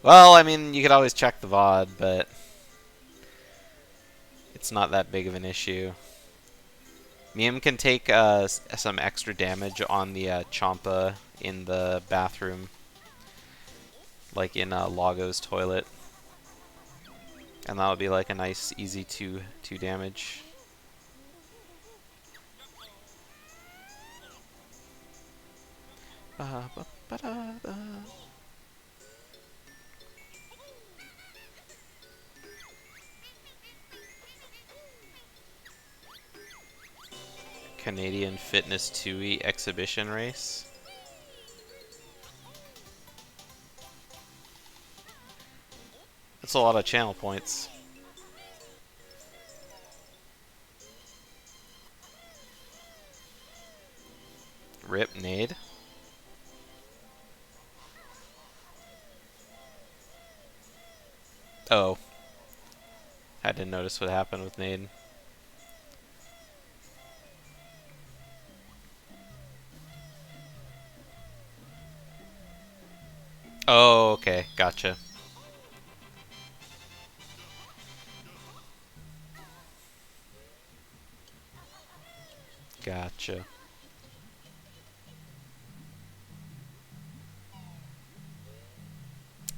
Well, I mean, you could always check the VOD, but it's not that big of an issue. Mium can take some extra damage on the Champa in the bathroom, like in Lago's toilet. And that would be like a nice, easy 2 damage. Canadian Fitness 2E exhibition race. That's a lot of channel points. Rip Nade. Oh. I didn't notice what happened with Nade. Oh, okay. Gotcha. Gotcha.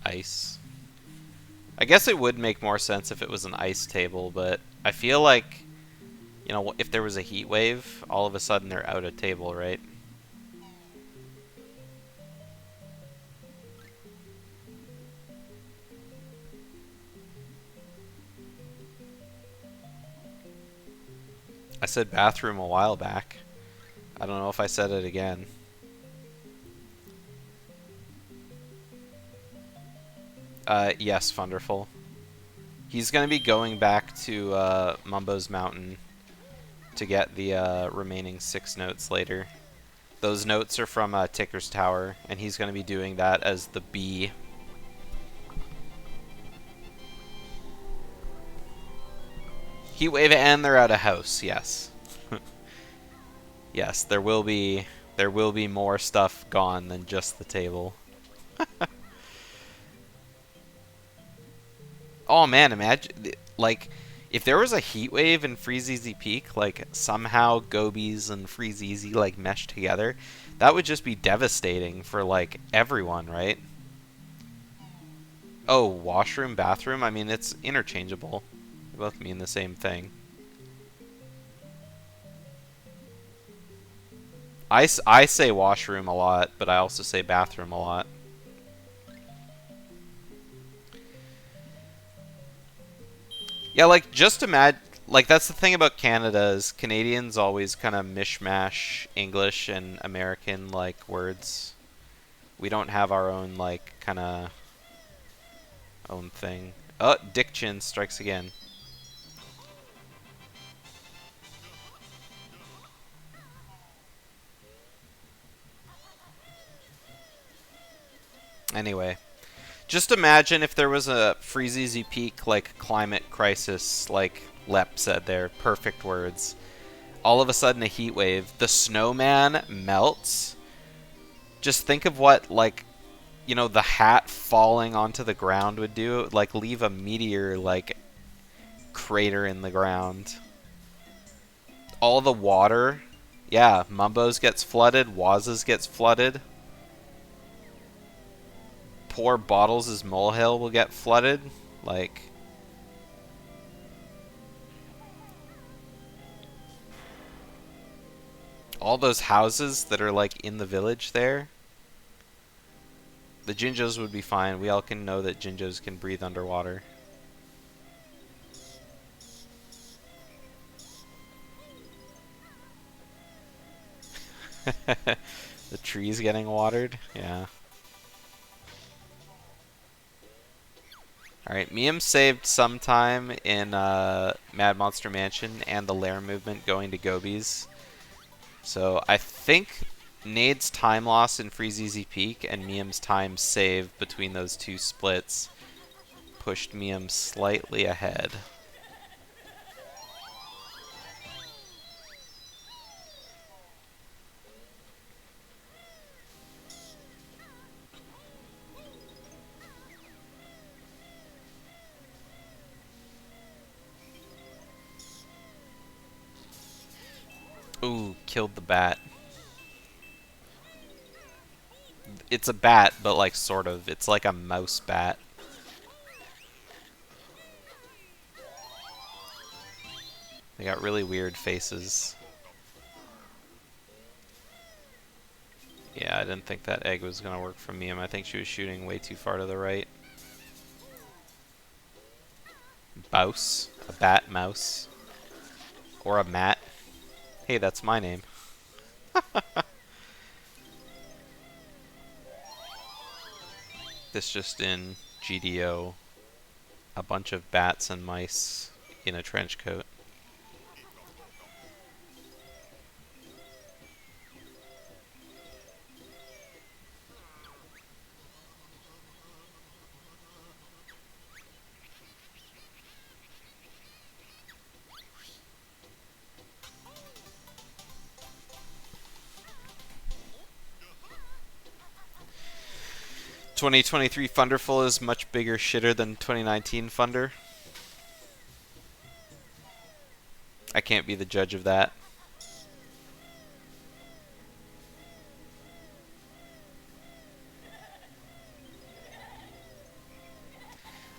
Ice. I guess it would make more sense if it was an ice table, but I feel like, you know, if there was a heat wave, all of a sudden they're out of table, right? I said bathroom a while back. I don't know if I said it again. Yes, Thunderful. He's going to be going back to Mumbo's Mountain to get the remaining 6 notes later. Those notes are from Ticker's Tower, and he's going to be doing that as the B. Heatwave and they're out of house, yes. Yes, there will be more stuff gone than just the table. Oh man, imagine like if there was a heat wave in Freeze Easy Peak, like somehow Gobies and Freeze Easy like meshed together, that would just be devastating for like everyone, right? Oh, washroom, bathroom. I mean, it's interchangeable. They both mean the same thing. I say washroom a lot, but I also say bathroom a lot. Yeah, like just imagine, like that's the thing about Canada is Canadians always kind of mishmash English and American like words. We don't have our own like kind of own thing. Oh, Dick Chin strikes again. Anyway, just imagine if there was a Freeze Easy Peak like climate crisis, like Lep said there, perfect words. All of a sudden a heat wave, the snowman melts. Just think of what like the hat falling onto the ground would do, like leave a meteor like crater in the ground. All the water, yeah, Mumbo's gets flooded, Waz's gets flooded. Poor Bottles' molehill will get flooded. Like, all those houses that are like in the village there. The Jinjos would be fine. We all can know that Jinjos can breathe underwater. The trees getting watered? Yeah. Alright, Mium saved some time in Mad Monster Mansion and the lair movement going to Gobies. So I think Nade's time loss in Freeze Easy Peak and Mium's time saved between those two splits pushed Mium slightly ahead. Ooh, killed the bat. It's a bat, but like sort of. It's like a mouse bat. They got really weird faces. Yeah, I didn't think that egg was gonna work for Mium. I think she was shooting way too far to the right. Bouse. A bat mouse. Or a mat. Hey, that's my name. This just in GDO. A bunch of bats and mice in a trench coat. "2023 Thunderful is much bigger shitter than 2019 Thunder." I can't be the judge of that.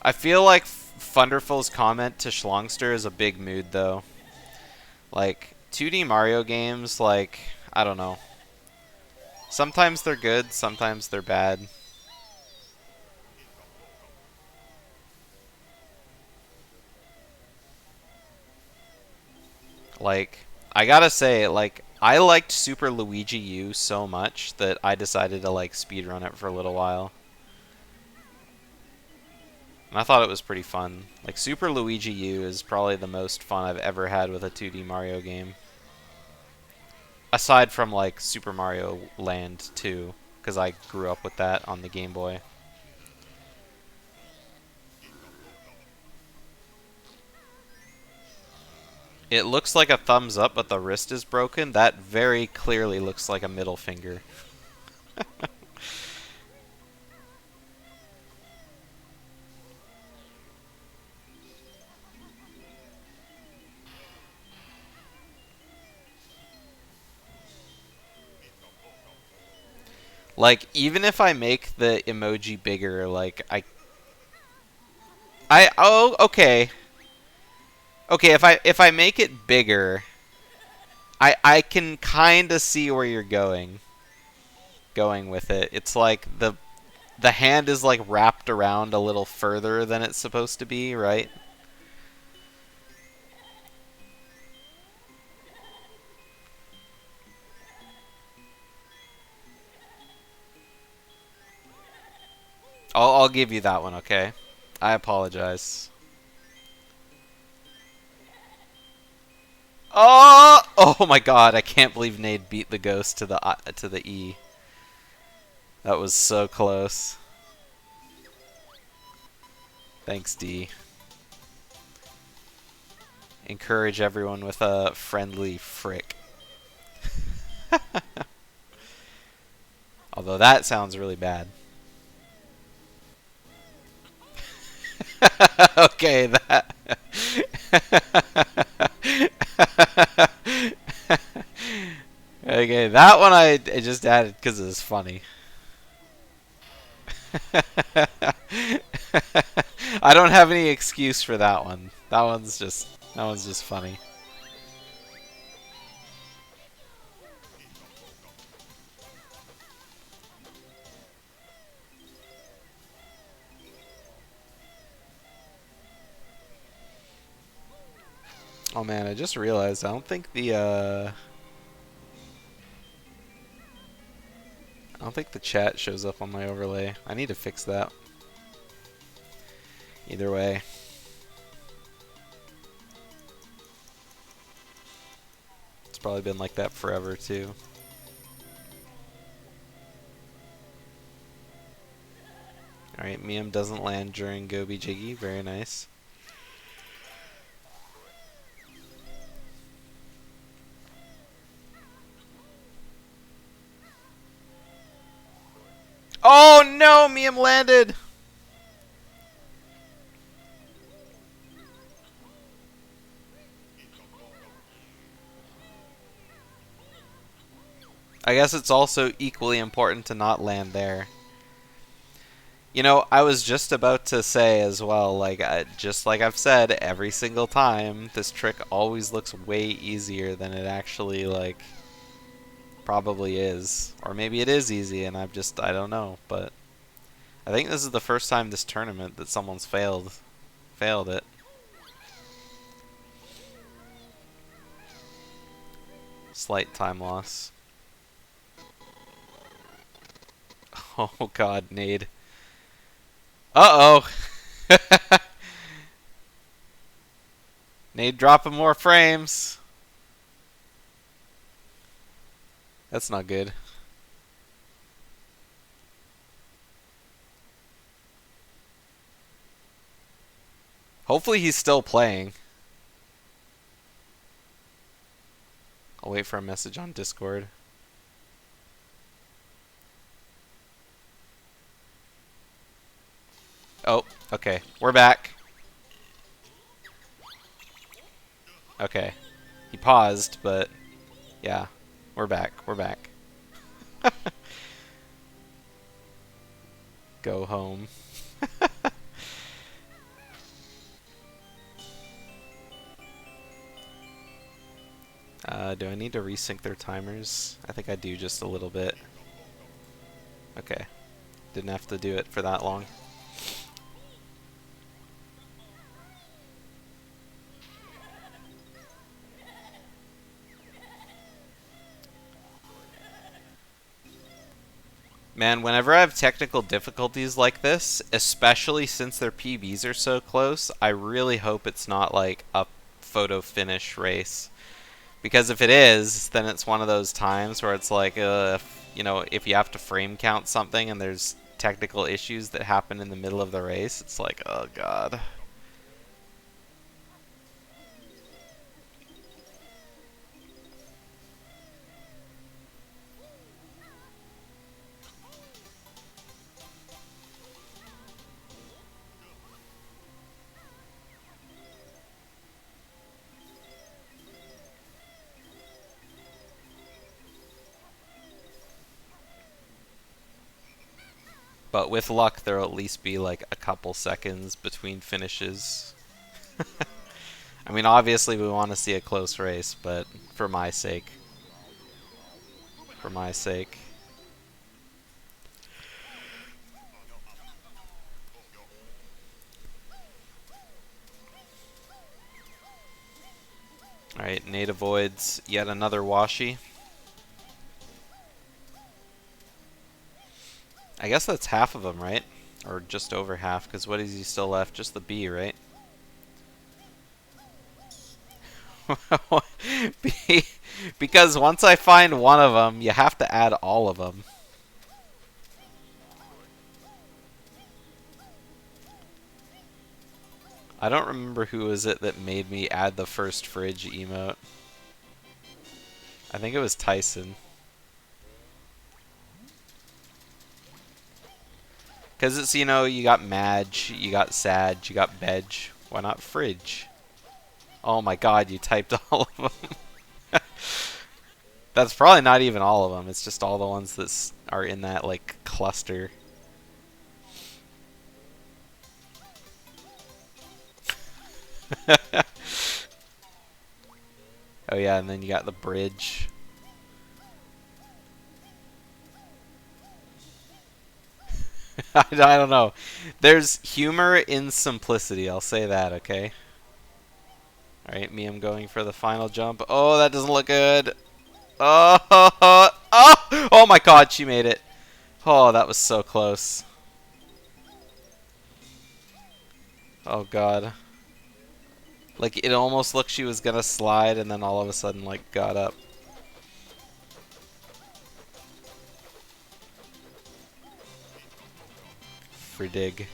I feel like Thunderful's comment to Schlongster is a big mood, though. Like, 2D Mario games, like, I don't know. Sometimes they're good, sometimes they're bad. Like, I gotta say, like, I liked Super Luigi U so much that I decided to, like, speedrun it for a little while. And I thought it was pretty fun. Like, Super Luigi U is probably the most fun I've ever had with a 2D Mario game. Aside from, like, Super Mario Land 2, because I grew up with that on the Game Boy. It looks like a thumbs up, but the wrist is broken. That very clearly looks like a middle finger. Like, even if I make the emoji bigger, like, oh, okay. Okay, if I make it bigger, I can kind of see where you're going with it. It's like the hand is like wrapped around a little further than it's supposed to be, right? I'll give you that one, okay? I apologize. Oh! Oh my god, I can't believe Nade beat the ghost to the E. That was so close. Thanks, D. Encourage everyone with a friendly frick. Although that sounds really bad. Okay, that. Okay, that one I just added because it's funny. I don't have any excuse for that one. That one's just funny. Oh man, I just realized I don't think the chat shows up on my overlay. I need to fix that. Either way. It's probably been like that forever too. Alright, Mium doesn't land during Gobi Jiggy. Very nice. Oh no! Mium landed! I guess it's also equally important to not land there. You know, I was just about to say as well, like, just like I've said every single time, this trick always looks way easier than it actually, like, probably is. Or maybe it is easy and I don't know, but I think this is the first time this tournament that someone's failed it. Slight time loss. Oh god, Nade. Uh-oh! Nade dropping more frames. That's not good. Hopefully he's still playing. I'll wait for a message on Discord. Oh, okay. We're back. Okay. He paused, but yeah. We're back. We're back. Go home. Do I need to resync their timers? I think I do just a little bit. Okay. Didn't have to do it for that long. Man, whenever I have technical difficulties like this, especially since their PBs are so close, I really hope it's not like a photo finish race. Because if it is, then it's one of those times where it's like, if you have to frame count something and there's technical issues that happen in the middle of the race, it's like, oh god. But with luck, there'll at least be like a couple seconds between finishes. I mean, obviously we want to see a close race, but for my sake. For my sake. Alright, Nade avoids yet another washi. I guess that's half of them, right? Or just over half, because what is he still left? Just the B, right? Because once I find one of them, you have to add all of them. I don't remember who was it that made me add the first fridge emote. I think it was Tyson. Because it's, you got Madge, you got Sad, you got Bedge. Why not Fridge? Oh my god, you typed all of them. That's probably not even all of them. It's just all the ones that are in that, like, cluster. Oh yeah, and then you got the bridge. I don't know. There's humor in simplicity, I'll say that, okay? Alright, Mium going for the final jump. Oh, that doesn't look good. Oh, oh my god, she made it. Oh, that was so close. Oh god. Like, it almost looked she was gonna slide and then all of a sudden, like, got up. For dig.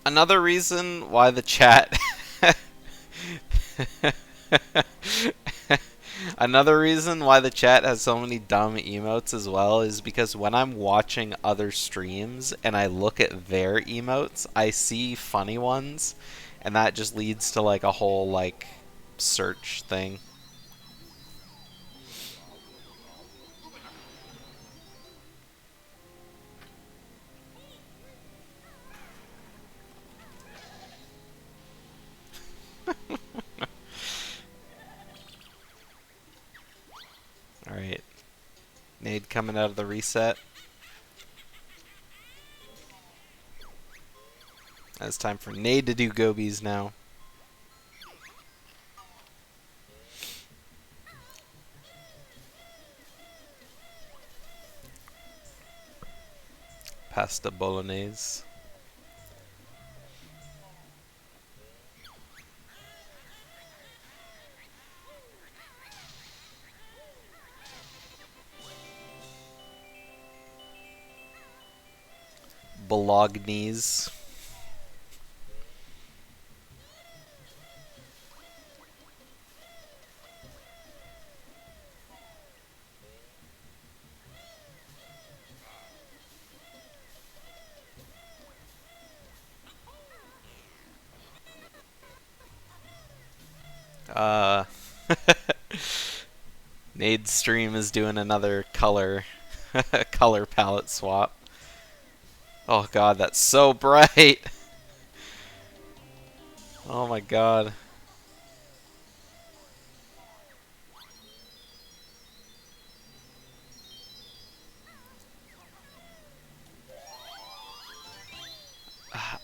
Another reason why the chat... Another reason why the chat has so many dumb emotes as well is because when I'm watching other streams and I look at their emotes, I see funny ones, and that just leads to like a whole like search thing. Alright. Nade coming out of the reset. It's time for Nade to do gobies now. Pasta bolognese. Bolognese. Uh, Nade's stream is doing another color color palette swap. Oh god, that's so bright. Oh my god.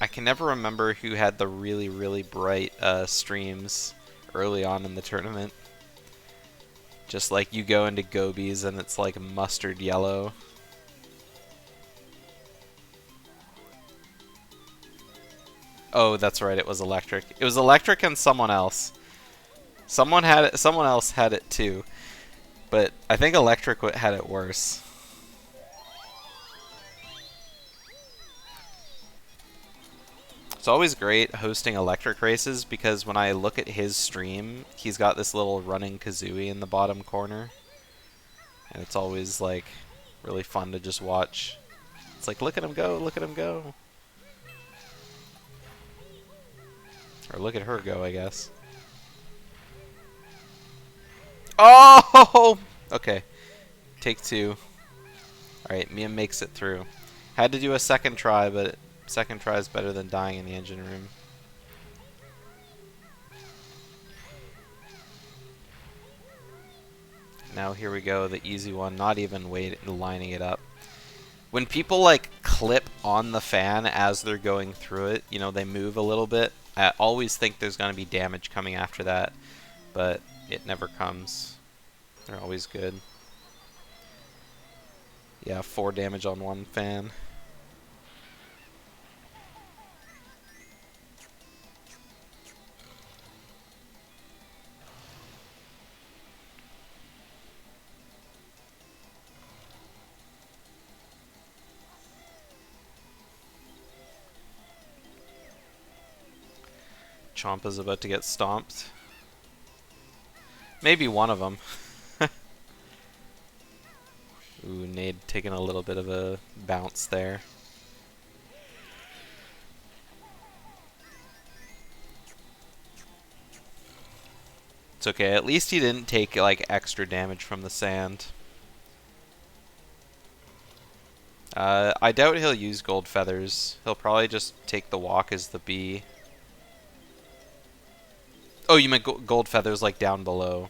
I can never remember who had the really, really bright streams early on in the tournament. Just like you go into Gobies and it's like mustard yellow. Oh, that's right, it was electric. It was electric and someone else. Someone else had it too. But I think electric had it worse. It's always great hosting electric races because when I look at his stream, he's got this little running Kazooie in the bottom corner. And it's always like really fun to just watch. It's like, look at him go, look at him go. Or look at her go, I guess. Oh! Okay. Take two. Alright, Mium makes it through. Had to do a second try, but second try is better than dying in the engine room. Now here we go, the easy one, not even lining it up. When people like clip on the fan as they're going through it, you know, they move a little bit. I always think there's going to be damage coming after that, but it never comes. They're always good. Yeah, 4 damage on one fan. Chompa's about to get stomped. Maybe one of them. Ooh, Nade taking a little bit of a bounce there. It's okay, at least he didn't take like extra damage from the sand. I doubt he'll use gold feathers. He'll probably just take the walk as the B. Oh, you meant gold feathers like down below.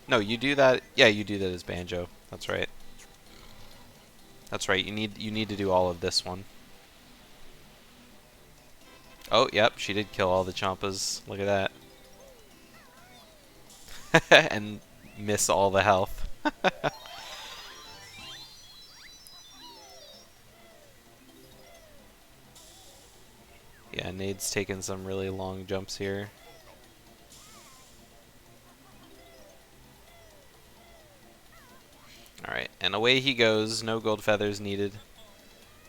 No, you do that. Yeah, you do that as Banjo. That's right. That's right. You need to do all of this one. Oh, yep, she did kill all the Chompas. Look at that. And miss all the health. Yeah, Nade's taking some really long jumps here. Alright, and away he goes. No gold feathers needed.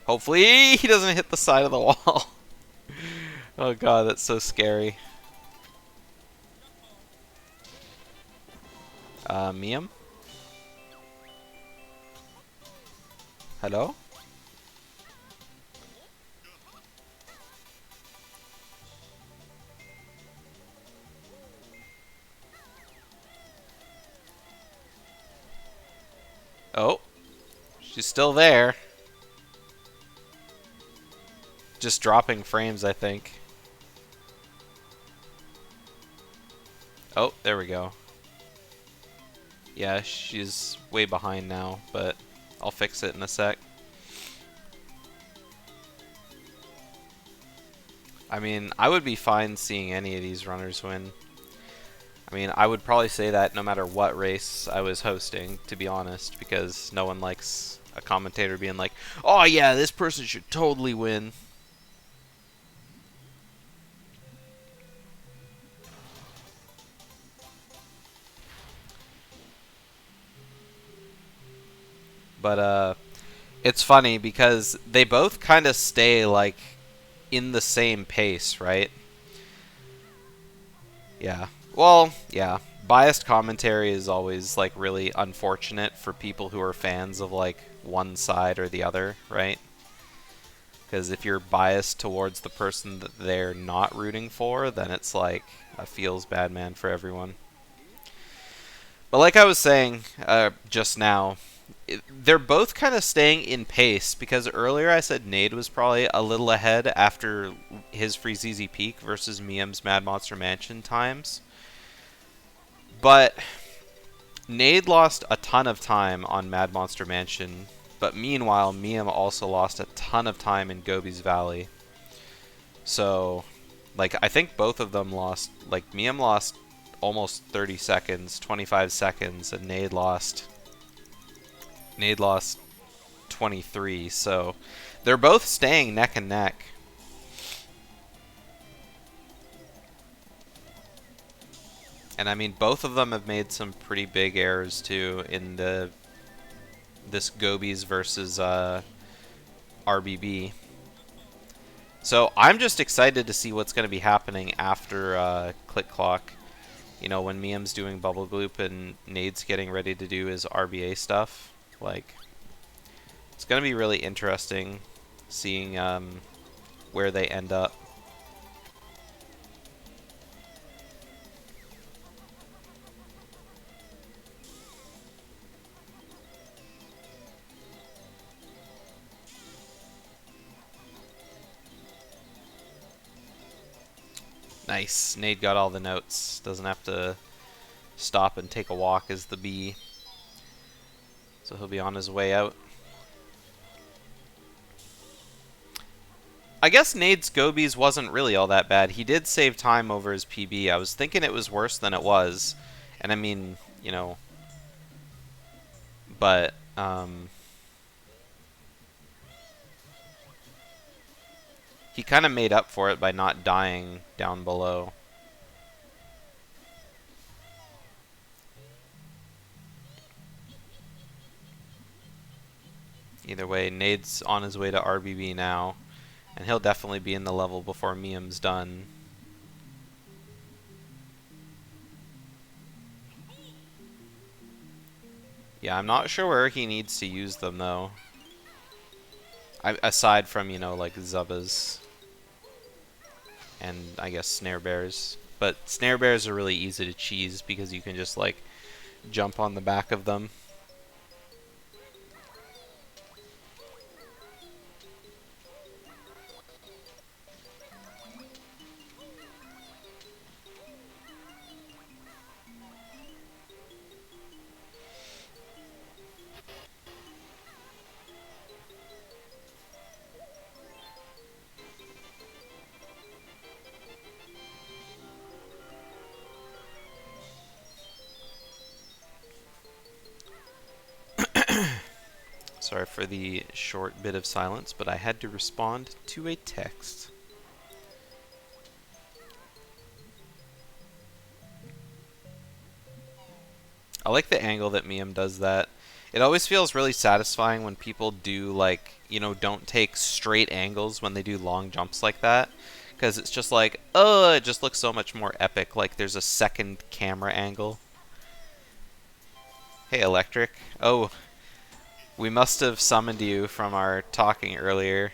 Hopefully he doesn't hit the side of the wall. Oh god, that's so scary. Mium? Hello? Oh, she's still there. Just dropping frames, I think. Oh, there we go. Yeah, she's way behind now, but I'll fix it in a sec. I mean, I would be fine seeing any of these runners win. I mean, I would probably say that no matter what race I was hosting, to be honest, because no one likes a commentator being like, oh yeah, this person should totally win. But, it's funny because they both kind of stay, like, in the same pace, right? Yeah. Well, yeah. Biased commentary is always, like, really unfortunate for people who are fans of, like, one side or the other, right? Because if you're biased towards the person that they're not rooting for, then it's, like, a feels bad man for everyone. But like I was saying just now, they're both kind of staying in pace, because earlier I said Nade was probably a little ahead after his Freezeezy Peak versus Mium's Mad Monster Mansion times. But Nade lost a ton of time on Mad Monster Mansion, but meanwhile Mium also lost a ton of time in Gobi's Valley. So, like, I think both of them lost. Like, Mium lost almost 30 seconds, 25 seconds, and Nade lost 23. So, they're both staying neck and neck. And I mean, both of them have made some pretty big errors too in this Gobies versus RBB. So I'm just excited to see what's going to be happening after Click Clock. You know, when Mium's doing Bubble Gloop and Nade's getting ready to do his RBA stuff. Like, it's going to be really interesting seeing where they end up. Nice. Nade got all the notes. Doesn't have to stop and take a walk as the B. So he'll be on his way out. I guess Nade's Gobies wasn't really all that bad. He did save time over his PB. I was thinking it was worse than it was. And I mean, you know, but he kind of made up for it by not dying down below. Either way, Nade's on his way to RBB now, and he'll definitely be in the level before Mium's done. Yeah, I'm not sure where he needs to use them, though. Aside from, you know, like Zubbas and, I guess, Snare Bears. But Snare Bears are really easy to cheese because you can just, like, jump on the back of them. Sorry for the short bit of silence, but I had to respond to a text. I like the angle that Mium does that. It always feels really satisfying when people do, like, you know, don't take straight angles when they do long jumps like that. Because it's just like, oh, it just looks so much more epic. Like there's a second camera angle. Hey, Electric. Oh, we must have summoned you from our talking earlier.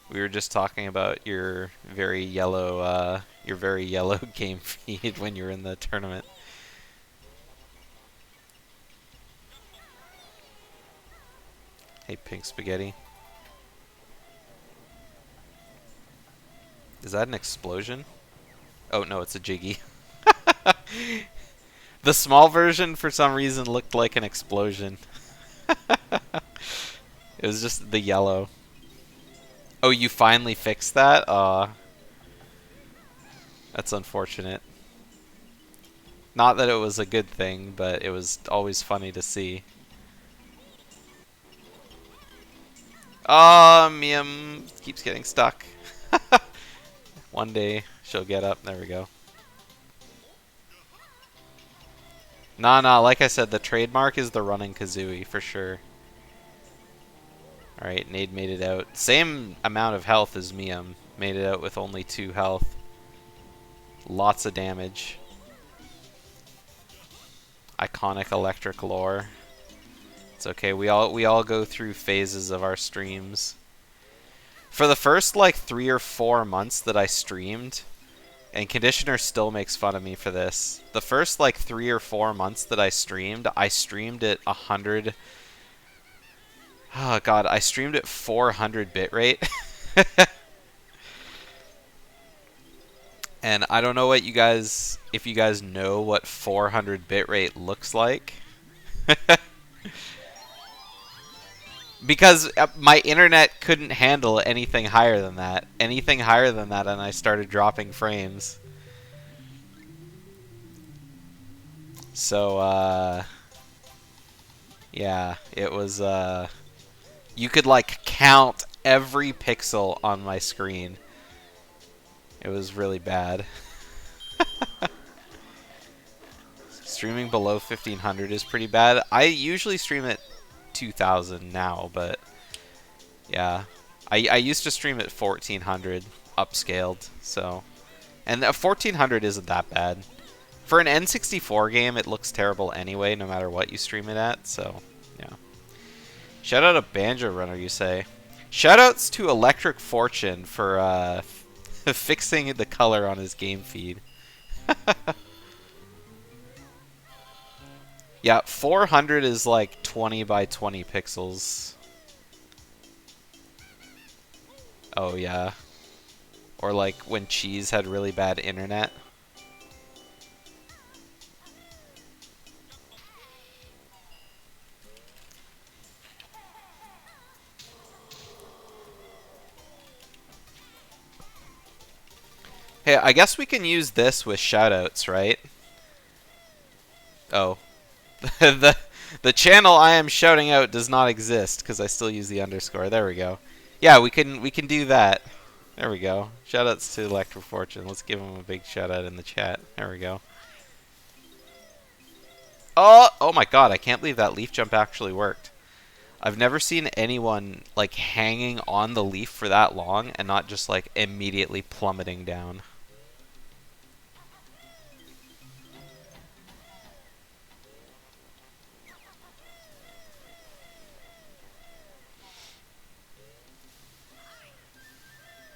We were just talking about your very yellow game feed when you were in the tournament. Hey, Pink Spaghetti. Is that an explosion? Oh, no, it's a Jiggy. The small version, for some reason, looked like an explosion. It was just the yellow. Oh, you finally fixed that? Aw. That's unfortunate. Not that it was a good thing, but it was always funny to see. Oh, Mium keeps getting stuck. One day she'll get up. There we go. Nah, like I said, the trademark is the running Kazooie for sure. Alright, Nade made it out. Same amount of health as Mium. Made it out with only 2 health. Lots of damage. Iconic electric lore. It's okay, we all go through phases of our streams. For the first like 3 or 4 months that I streamed, and Conditioner still makes fun of me for this. The first like 3 or 4 months that I streamed at 100. Oh god, I streamed at 400 bitrate. And I don't know what you guys, if you guys know what 400 bitrate looks like. Because my internet couldn't handle anything higher than that. Anything higher than that, and I started dropping frames. So, yeah, it was, you could, like, count every pixel on my screen. It was really bad. Streaming below 1500 is pretty bad. I usually stream at 2000 now, but yeah. I used to stream at 1400 upscaled, so. And 1400 isn't that bad. For an N64 game, it looks terrible anyway, no matter what you stream it at, so yeah. Shout out to Banjo Runner, you say. Shoutouts to Electric Fortune for fixing the color on his game feed. Yeah, 400 is like 20 by 20 pixels. Oh, yeah. Or like when Cheese had really bad internet. Hey, I guess we can use this with shoutouts, right? Oh. the the channel I am shouting out does not exist because I still use the underscore. There we go. Yeah, we can do that. There we go. Shoutouts to Electro Fortune. Let's give him a big shout out in the chat. There we go. Oh my god, I can't believe that leaf jump actually worked. I've never seen anyone like hanging on the leaf for that long and not just like immediately plummeting down.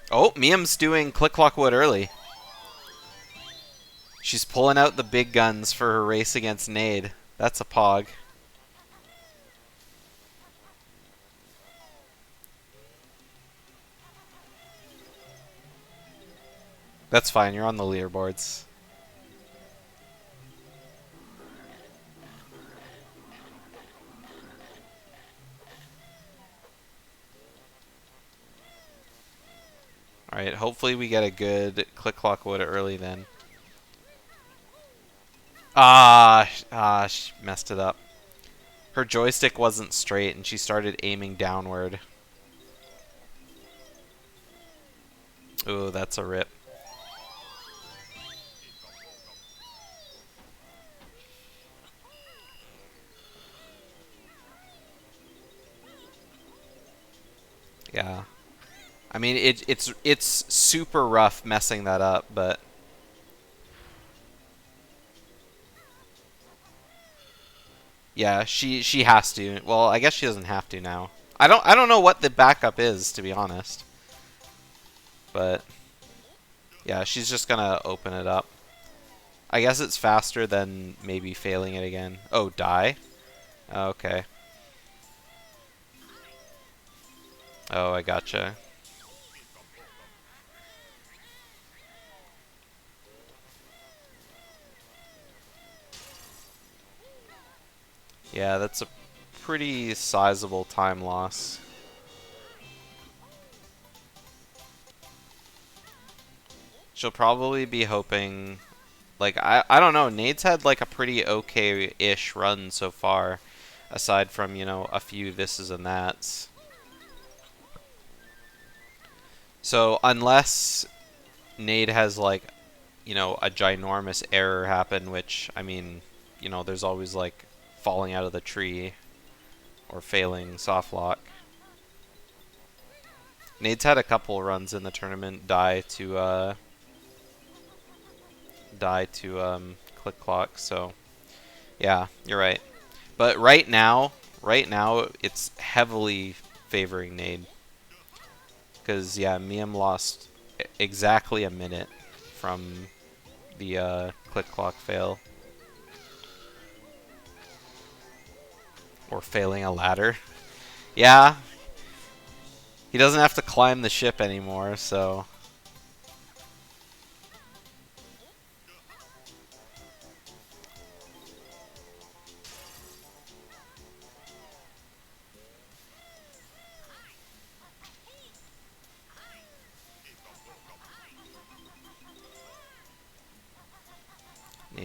Oh, Mium's doing Click Clock Wood early. She's pulling out the big guns for her race against Nade. That's a pog. That's fine, you're on the leaderboards. Alright, hopefully we get a good Click Clock Wood early then. She messed it up. Her joystick wasn't straight and she started aiming downward. Ooh, that's a rip. Yeah. I mean, it's super rough messing that up, but yeah, she has to. Well, I guess she doesn't have to now. I don't know what the backup is, to be honest. But yeah, she's just gonna open it up. I guess it's faster than maybe failing it again. Oh, die? Okay. Oh, I gotcha. Yeah, that's a pretty sizable time loss. She'll probably be hoping... Like, I don't know. Nade's had, like, a pretty okay-ish run so far. Aside from, you know, a few thises and that's. So, unless Nade has, like, you know, a ginormous error happen, which, I mean, you know, there's always, like, falling out of the tree or failing soft lock. Nade's had a couple runs in the tournament die to click clock, so yeah, you're right. But right now it's heavily favoring Nade. Because yeah, Mium lost exactly a minute from the click clock fail. Or failing a ladder. Yeah. He doesn't have to climb the ship anymore, so...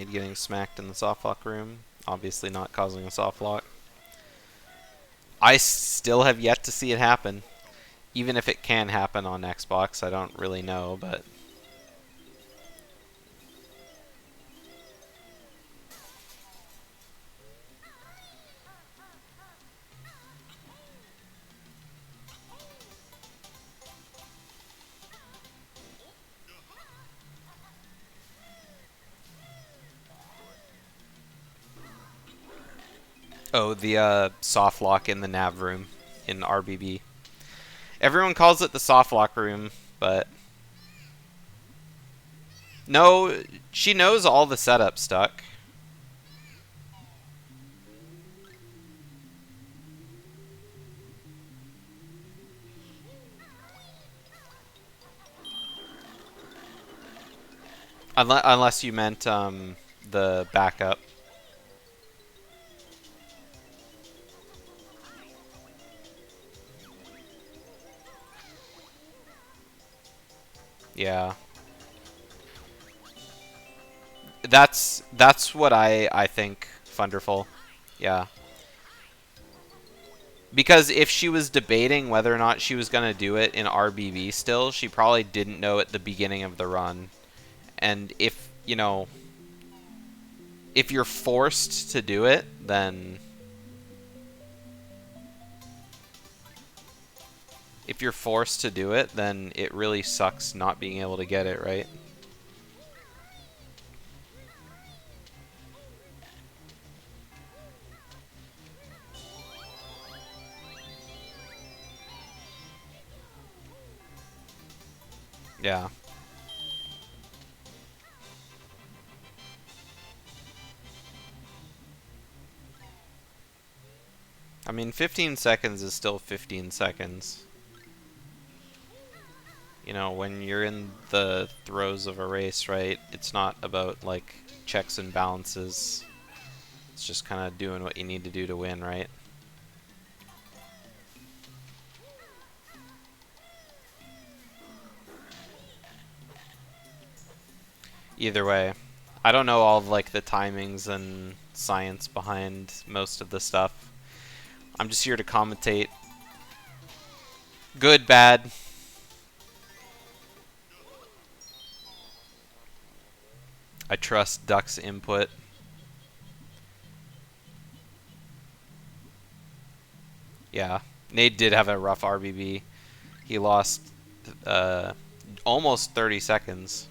Nade getting smacked in the soft lock room. Obviously not causing a soft lock. I still have yet to see it happen. Even if it can happen on Xbox, I don't really know, but... Oh, the soft lock in the nav room in RBB. Everyone calls it the soft lock room, but... No, she knows all the setup stuck. Unless you meant the backup. Yeah. That's what I think, Thunderful. Yeah. Because if she was debating whether or not she was going to do it in RBB still, she probably didn't know at the beginning of the run. And if, you know, if you're forced to do it, then... If you're forced to do it, then it really sucks not being able to get it, right? Yeah. I mean, 15 seconds is still 15 seconds. You know, when you're in the throes of a race, right, it's not about, like, checks and balances. It's just kind of doing what you need to do to win, right? Either way, I don't know all of, like, the timings and science behind most of the stuff. I'm just here to commentate. Good, bad. I trust Duck's input. Yeah, Nade did have a rough RBB. He lost almost 30 seconds.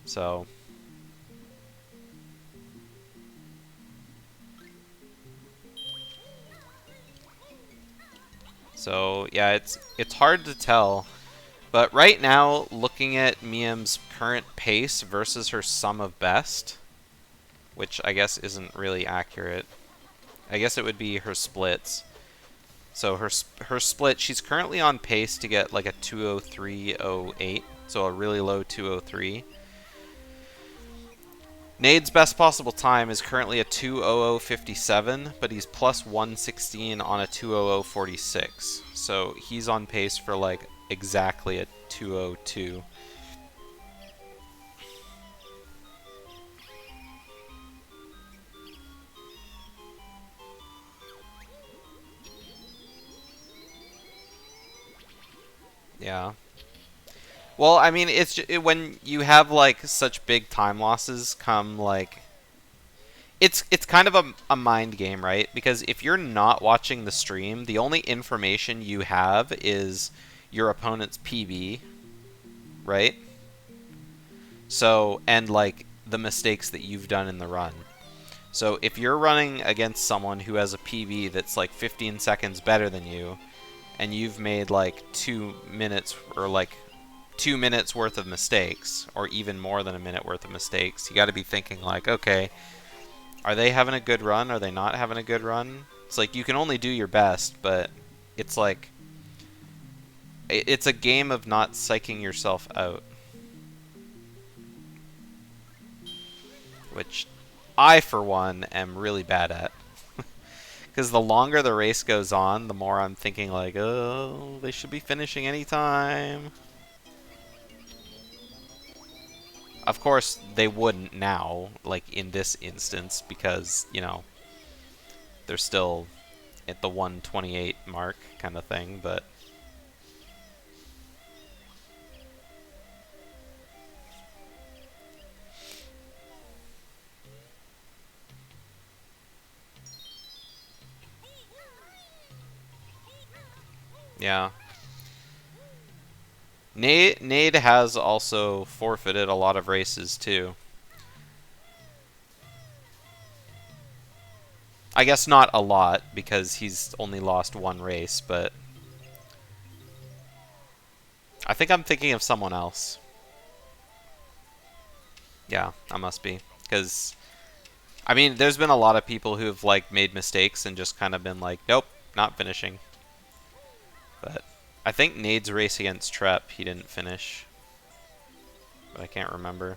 So... So, yeah, it's hard to tell. But right now, looking at Mium's current pace versus her sum of best, which I guess isn't really accurate. I guess it would be her splits. So her split, she's currently on pace to get like a 203.08, so a really low 203. Nade's best possible time is currently a 2:00.57, but he's plus 116 on a 2:00.46. So he's on pace for like exactly a 2:02. Yeah. Well, I mean, when you have like such big time losses come like it's kind of a mind game, right? Because if you're not watching the stream, the only information you have is your opponent's PB, right? So, and like the mistakes that you've done in the run. So, if you're running against someone who has a PB that's like 15 seconds better than you, and you've made like 2 minutes or like 2 minutes worth of mistakes, or even more than a minute worth of mistakes, you got to be thinking like, okay, are they having a good run? Are they not having a good run? It's like you can only do your best, but it's like it's a game of not psyching yourself out, which I, for one, am really bad at. Because the longer the race goes on, the more I'm thinking like, oh, they should be finishing anytime. Of course, they wouldn't now, like in this instance, because, you know, they're still at the 128 mark kind of thing, but yeah. Nade has also forfeited a lot of races too. I guess not a lot because he's only lost one race, but I think I'm thinking of someone else. Yeah, I must be. Because, I mean, there's been a lot of people who've, like, made mistakes and just kind of been like, nope, not finishing. But I think Nade's race against Trep, he didn't finish. But I can't remember.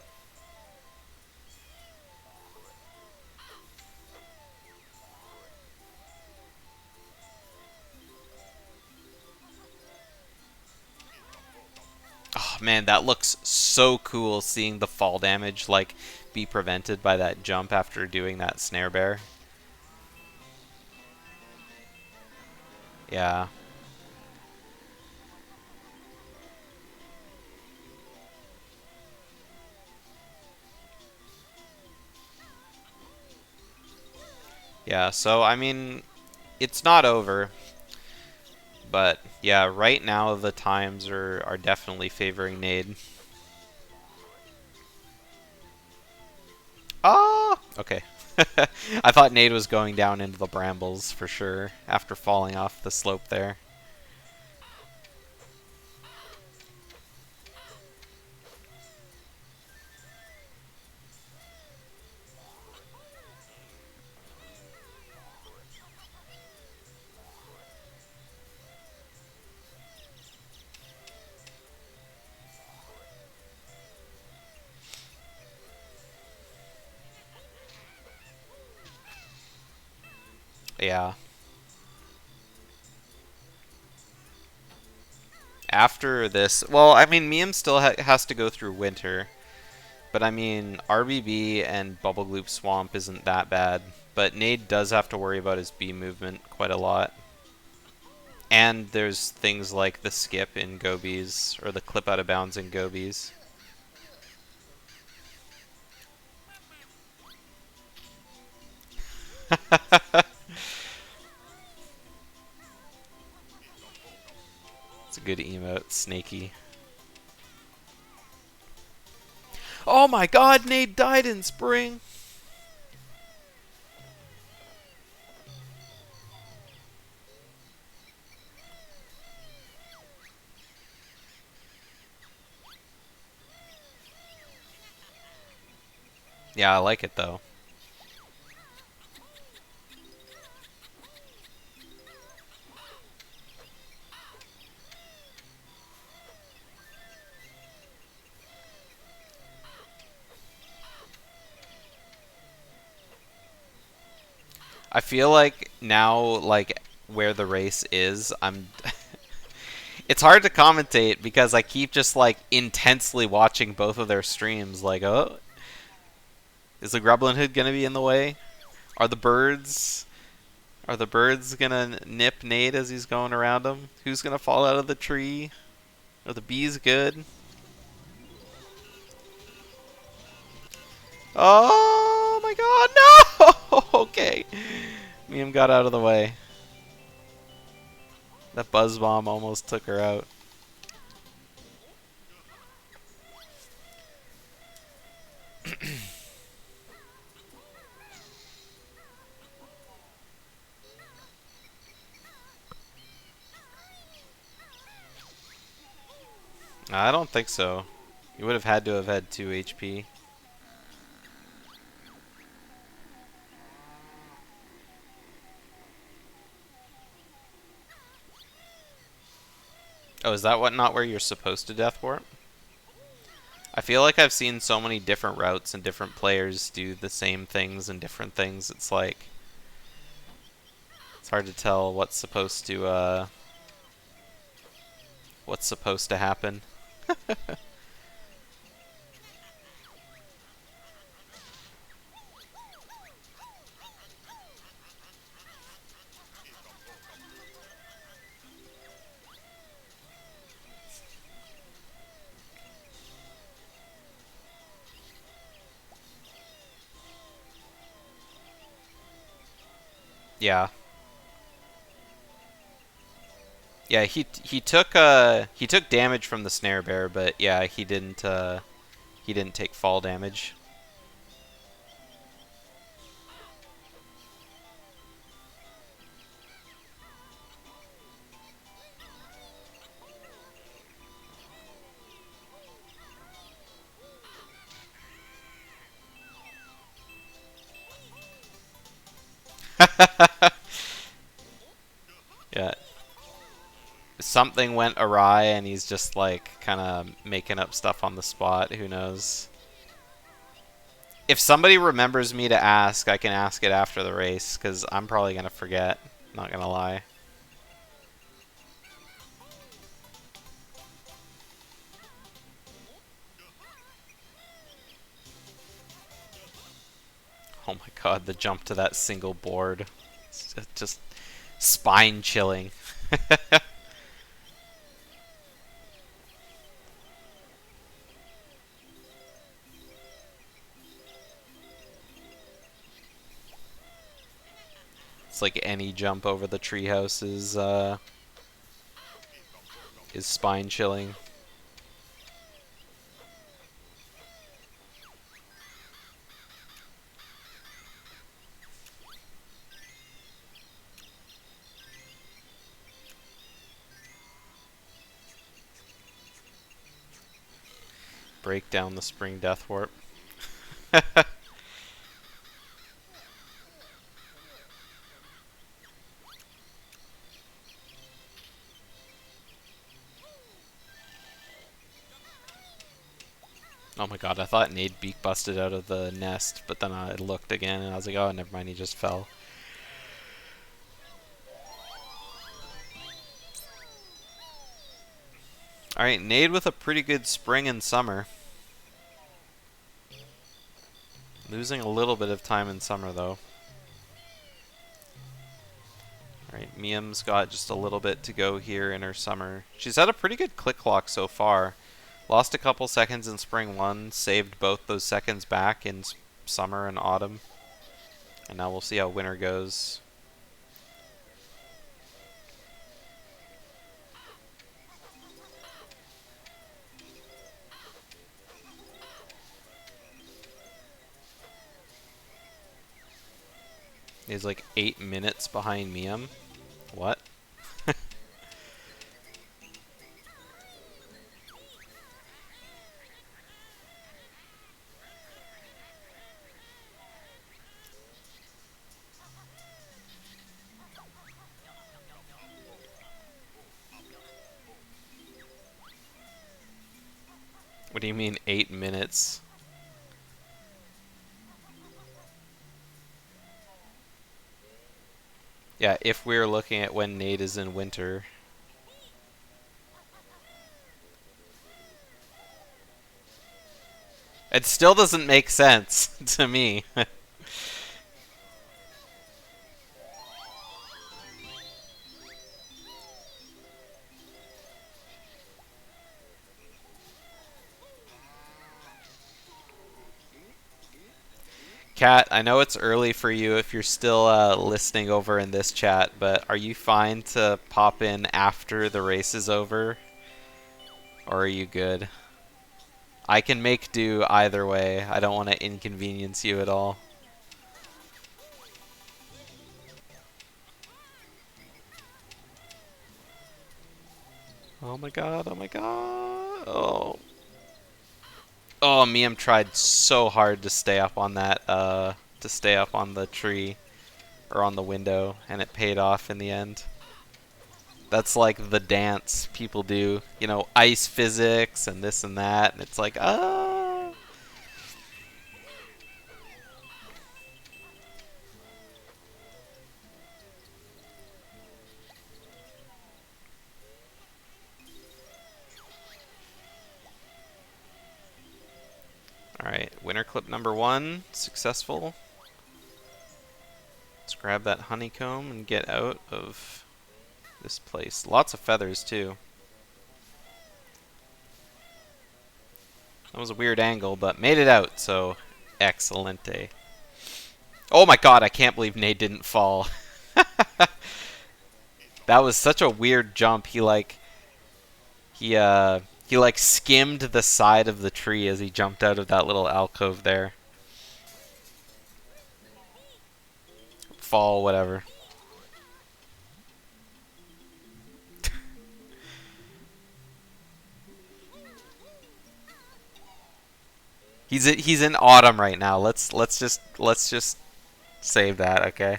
Oh, man, that looks so cool seeing the fall damage, like, be prevented by that jump after doing that snare bear. Yeah. Yeah, so, I mean, it's not over. But, yeah, right now the times are definitely favoring Nade. Ah! Okay. I thought Nade was going down into the brambles for sure after falling off the slope there. Yeah. After this, well, I mean, Mium still has to go through winter, but I mean, RBB and Bubble Gloop Swamp isn't that bad, but Nade does have to worry about his B movement quite a lot. And there's things like the skip in Gobies, or the clip out of bounds in Gobies. It's a good emote, Snaky. Oh my god, Nade died in spring! Yeah, I like it though. I feel like now, like, where the race is, I'm... It's hard to commentate because I keep just, like, intensely watching both of their streams, like, oh, is the Grublin Hood gonna be in the way? Are the birds... Are the birds gonna nip Nade as he's going around them? Who's gonna fall out of the tree? Are the bees good? Oh my god, no! Okay. Mium got out of the way. That buzz bomb almost took her out. I don't think so. You would have had to have had 2 HP. Oh, is that what not where you're supposed to death warp? I feel like I've seen so many different routes and different players do the same things and different things. It's like it's hard to tell what's supposed to happen. Yeah. Yeah, he took damage from the snare bear, but yeah, he didn't take fall damage. Yeah. Something went awry and he's just like kind of making up stuff on the spot, who knows. If somebody remembers me to ask, I can ask it after the race cuz I'm probably going to forget, not going to lie. Oh my god, the jump to that single board. It's just spine chilling. It's like any jump over the treehouse is spine chilling. Break down the spring death warp. Oh my god, I thought Nade beak busted out of the nest, but then I looked again and I was like, oh, never mind, he just fell. Alright, Nade with a pretty good spring and summer. Losing a little bit of time in summer, though. Alright, Mium's got just a little bit to go here in her summer. She's had a pretty good click clock so far. Lost a couple seconds in spring 1, saved both those seconds back in summer and autumn. And now we'll see how winter goes. He's like 8 minutes behind Mium. What? What do you mean 8 minutes? Yeah, if we're looking at when Nade is in winter. It still doesn't make sense to me. Kat, I know it's early for you if you're still listening over in this chat, but are you fine to pop in after the race is over? Or are you good? I can make do either way. I don't want to inconvenience you at all. Oh my god, oh my god. Oh. Oh, Mium tried so hard to stay up on that, to stay up on the tree, or on the window, and it paid off in the end. That's like the dance people do, you know, ice physics and this and that, and it's like, ah. Alright, winter clip number 1, successful. Let's grab that honeycomb and get out of this place. Lots of feathers, too. That was a weird angle, but made it out, so excelente. Oh my god, I can't believe Nade didn't fall. That was such a weird jump. He uh he like skimmed the side of the tree as he jumped out of that little alcove there. Fall, whatever. He's in autumn right now. Let's just save that, okay?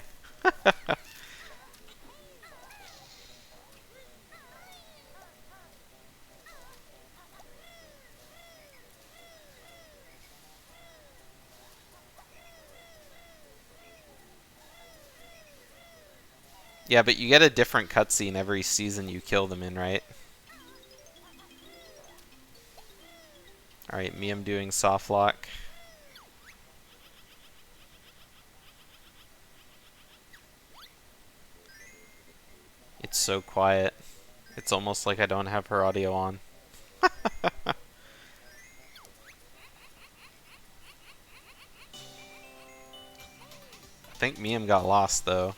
Yeah, but you get a different cutscene every season you kill them in, right? Alright, Mium doing soft lock. It's so quiet. It's almost like I don't have her audio on. I think Mium got lost, though.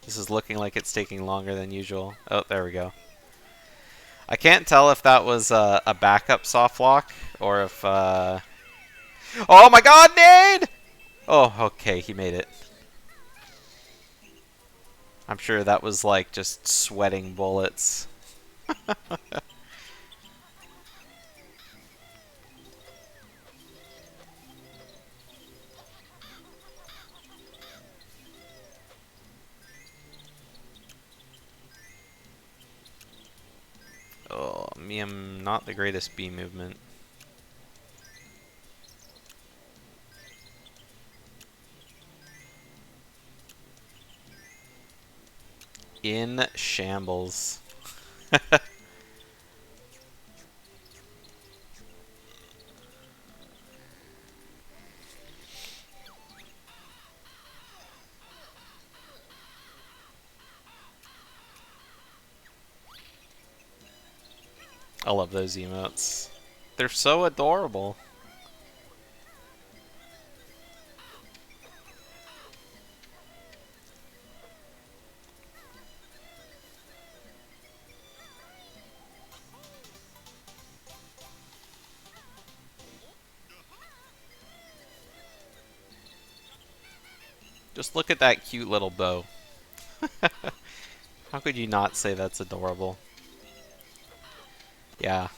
This is looking like it's taking longer than usual. Oh, there we go. I can't tell if that was a backup soft lock or if... Oh my god, Nade! Oh, okay, he made it. I'm sure that was like just sweating bullets. Oh, Mium, not the greatest B movement. In shambles. I love those emotes. They're so adorable. Just look at that cute little bow. How could you not say that's adorable? Yeah.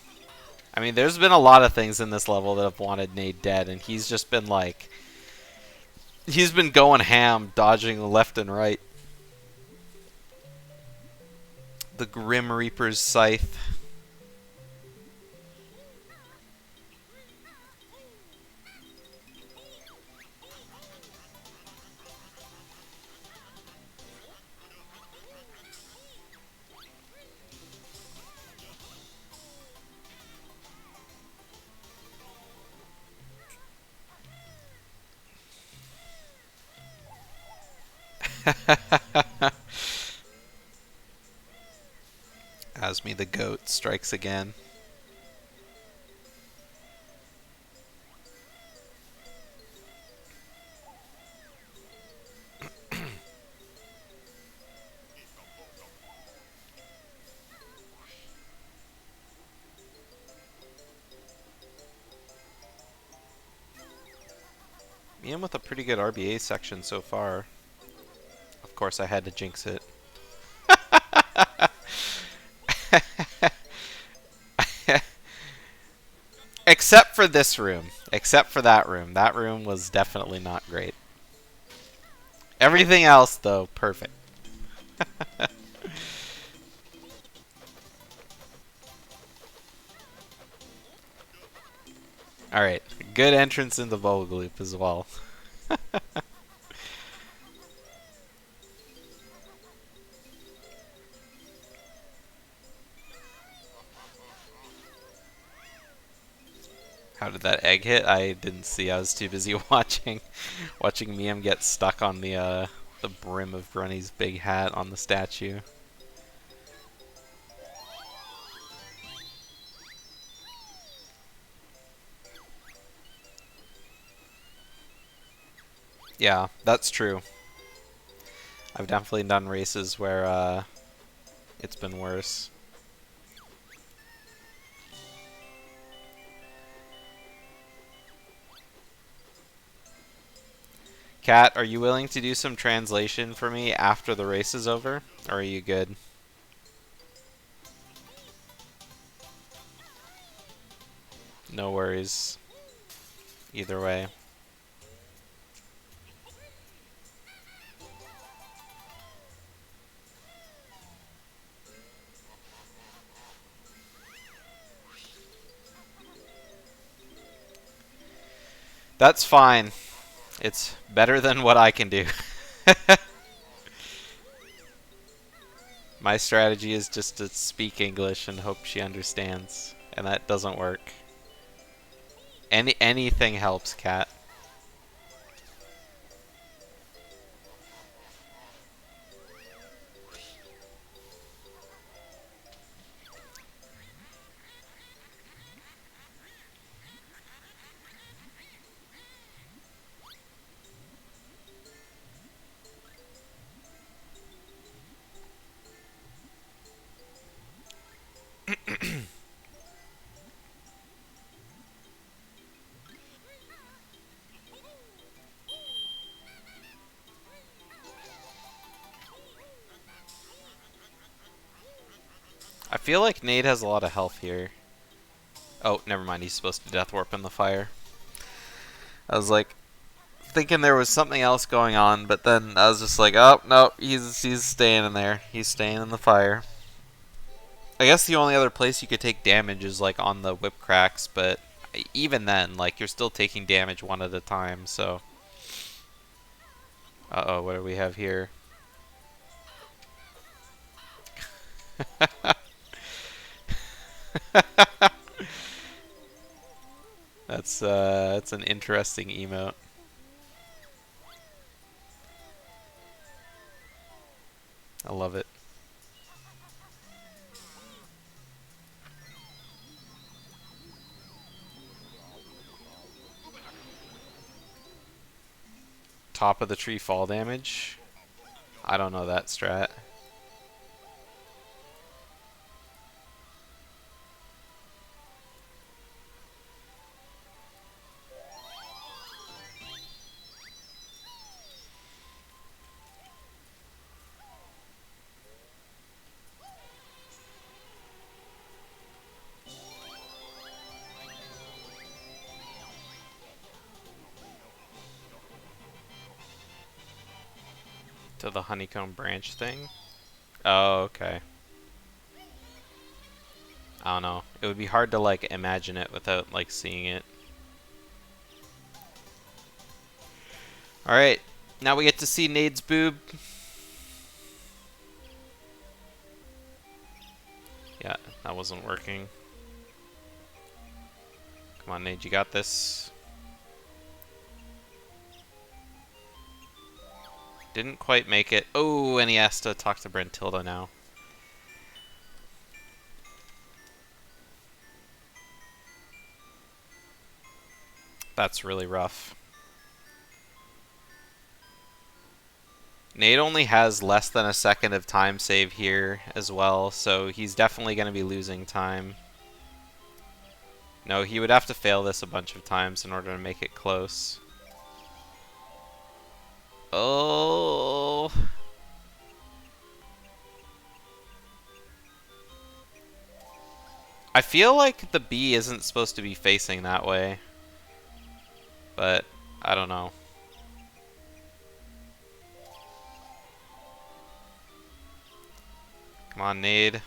I mean, there's been a lot of things in this level that have wanted Nade dead, and he's just been like... He's been going ham, dodging left and right. The Grim Reaper's scythe. Asmi the goat strikes again. Mium with a pretty good RBA section so far. Of course, I had to jinx it. Except for this room. Except for that room. That room was definitely not great. Everything else, though, perfect. Alright, good entrance in the Vogue Loop as well. How did that egg hit? I didn't see. I was too busy watching Mium get stuck on the brim of Grunny's big hat on the statue. Yeah, that's true. I've definitely done races where it's been worse. Kat, are you willing to do some translation for me after the race is over? Or are you good? No worries. Either way. That's fine. It's better than what I can do. My strategy is just to speak English and hope she understands. And that doesn't work. Anything helps, Kat. I feel like Nade has a lot of health here. Oh, never mind. He's supposed to Death Warp in the fire. I was like thinking there was something else going on, but then I was just like, oh no, he's staying in there. He's staying in the fire. I guess the only other place you could take damage is like on the whip cracks, but even then, like you're still taking damage one at a time. So, uh-oh, what do we have here? That's an interesting emote. I love it. Top of the tree fall damage. I don't know that strat. To the honeycomb branch thing? Oh, okay. I don't know. It would be hard to like imagine it without like seeing it. Alright, now we get to see Nade's boob. Yeah, that wasn't working. Come on, Nade, you got this. Didn't quite make it. Oh, and he has to talk to Brentilda now. That's really rough. Nade only has less than a second of time save here as well, so he's definitely going to be losing time. No, he would have to fail this a bunch of times in order to make it close. Oh. I feel like the bee isn't supposed to be facing that way, but I don't know. Come on, Nade.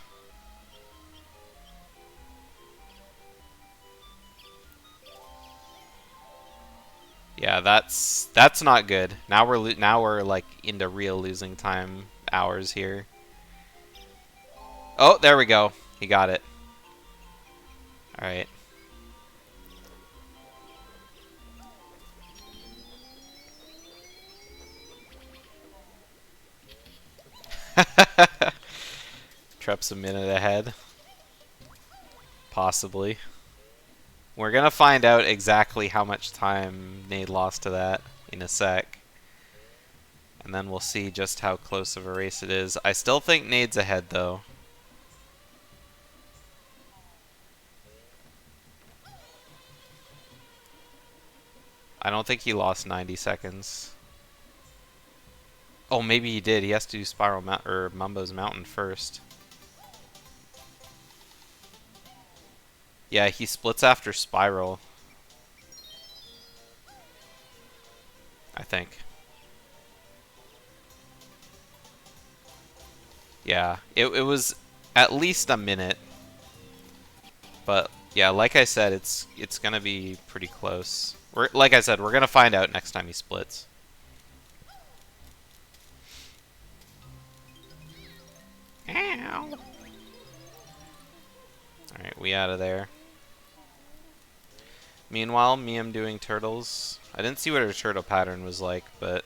Yeah, that's not good. Now we're like into real losing time hours here. Oh, there we go. He got it. All right. Trep's a minute ahead. Possibly. We're gonna find out exactly how much time Nade lost to that in a sec. And then we'll see just how close of a race it is. I still think Nade's ahead, though. I don't think he lost 90 seconds. Oh, maybe he did. He has to do Spiral Mount or Mumbo's Mountain first. Yeah, he splits after Spiral, I think. Yeah, it was at least a minute. But yeah, like I said, it's gonna be pretty close. Like I said, we're gonna find out next time he splits. Ow. Alright, we out of there. Meanwhile, Mium doing turtles. I didn't see what her turtle pattern was like, but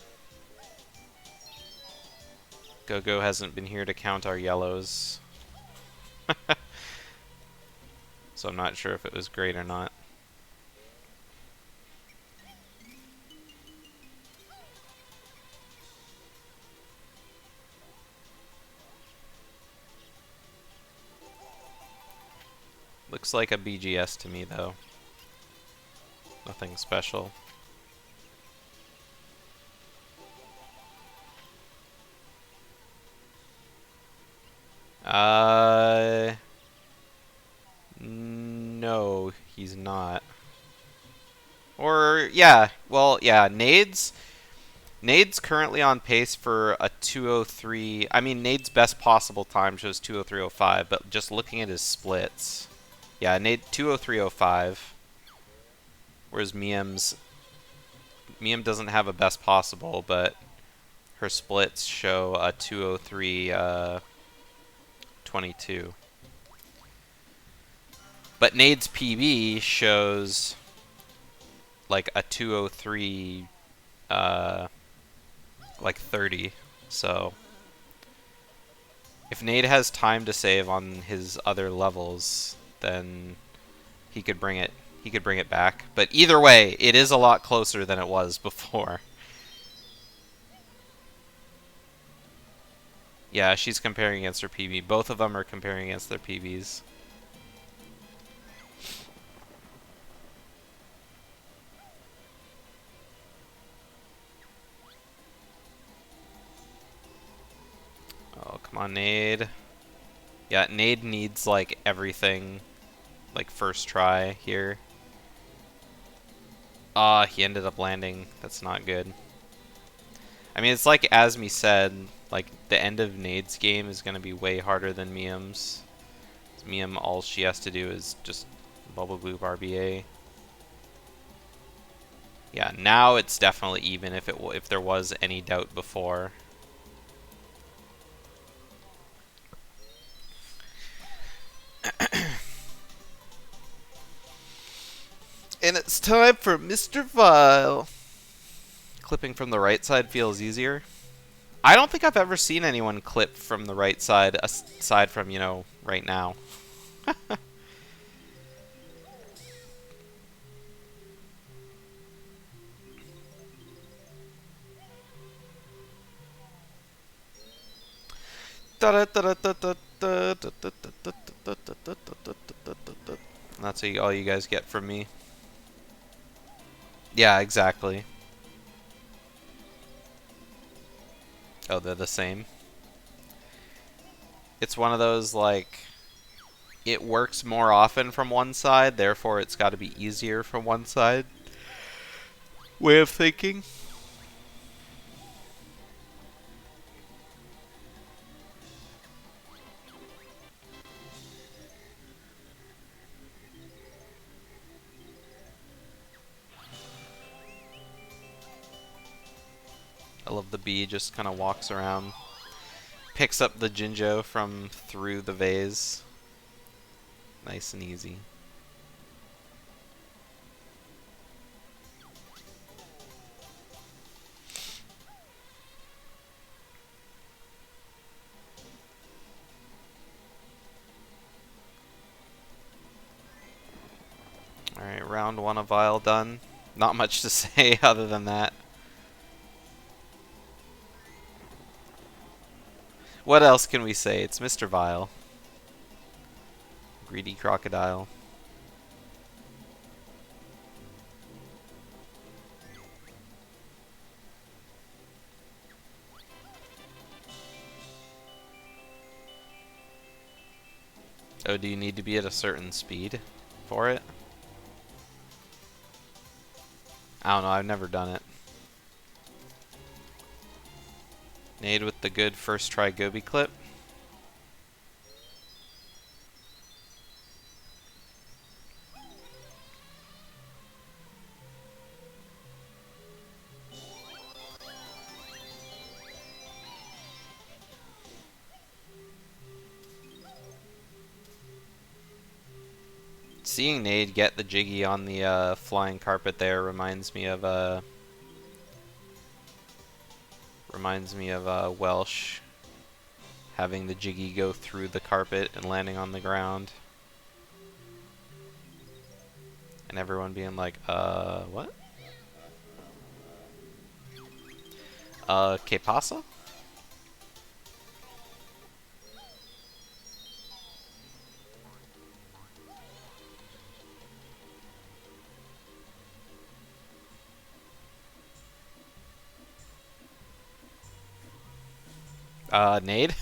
Go-Go hasn't been here to count our yellows. So I'm not sure if it was great or not. Looks like a BGS to me, though. Nothing special. No, he's not. Or, yeah, well, yeah, Nade's currently on pace for a 2:03. I mean, Nade's best possible time shows 2:03:05, but just looking at his splits, yeah, Nade 2:03:05. Whereas Mium doesn't have a best possible, but her splits show a 2:03:22. But Nade's PB shows like a 2:03 like 30. So if Nade has time to save on his other levels, then he could bring it back. But either way, it is a lot closer than it was before. Yeah, she's comparing against her PB. Both of them are comparing against their PBs. Oh, come on, Nade. Yeah, Nade needs, like, everything, like, first try here. Ah, he ended up landing. That's not good. I mean, it's like Asmi said, like, the end of Nade's game is going to be way harder than Mium's. Mium, all she has to do is just Bubble Gloop RBA. Yeah, now it's definitely even if there was any doubt before. And it's time for Mr. Vile. Clipping from the right side feels easier. I don't think I've ever seen anyone clip from the right side, aside from, you know, right now. That's all you guys get from me. Yeah, exactly. Oh, they're the same. It's one of those, like, it works more often from one side, therefore it's got to be easier from one side way of thinking. I love the bee just kind of walks around, picks up the Jinjo from through the vase. Nice and easy. Alright, round one of Vile done. Not much to say other than that. What else can we say? It's Mr. Vile. Greedy crocodile. Oh, do you need to be at a certain speed for it? I don't know, I've never done it. Nade with the good first try Gobi clip. Seeing Nade get the jiggy on the flying carpet there reminds me of Welsh having the jiggy go through the carpet and landing on the ground. And everyone being like, what? ¿Qué pasa? Nade?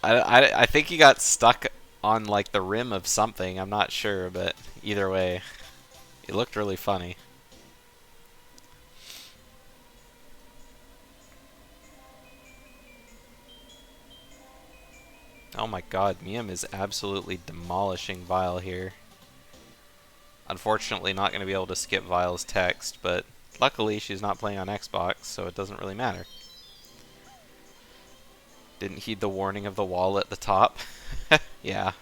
I think he got stuck on like the rim of something. I'm not sure, but either way, it looked really funny. Oh my god, Mium is absolutely demolishing Vile here. Unfortunately, not going to be able to skip Vile's text, but luckily she's not playing on Xbox, so it doesn't really matter. Didn't heed the warning of the wall at the top. Yeah.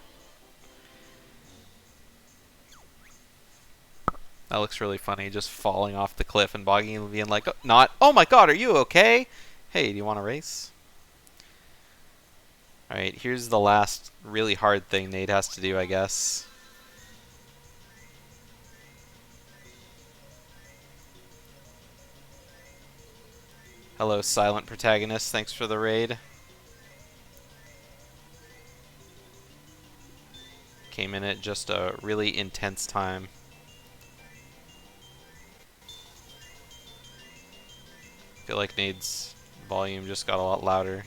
That looks really funny, just falling off the cliff and bogging and being like, not, oh my god, are you okay? Hey, do you want to race? Alright, here's the last really hard thing Nade has to do, I guess. Hello, silent protagonist, thanks for the raid. Came in at just a really intense time. I feel like Nade's volume just got a lot louder.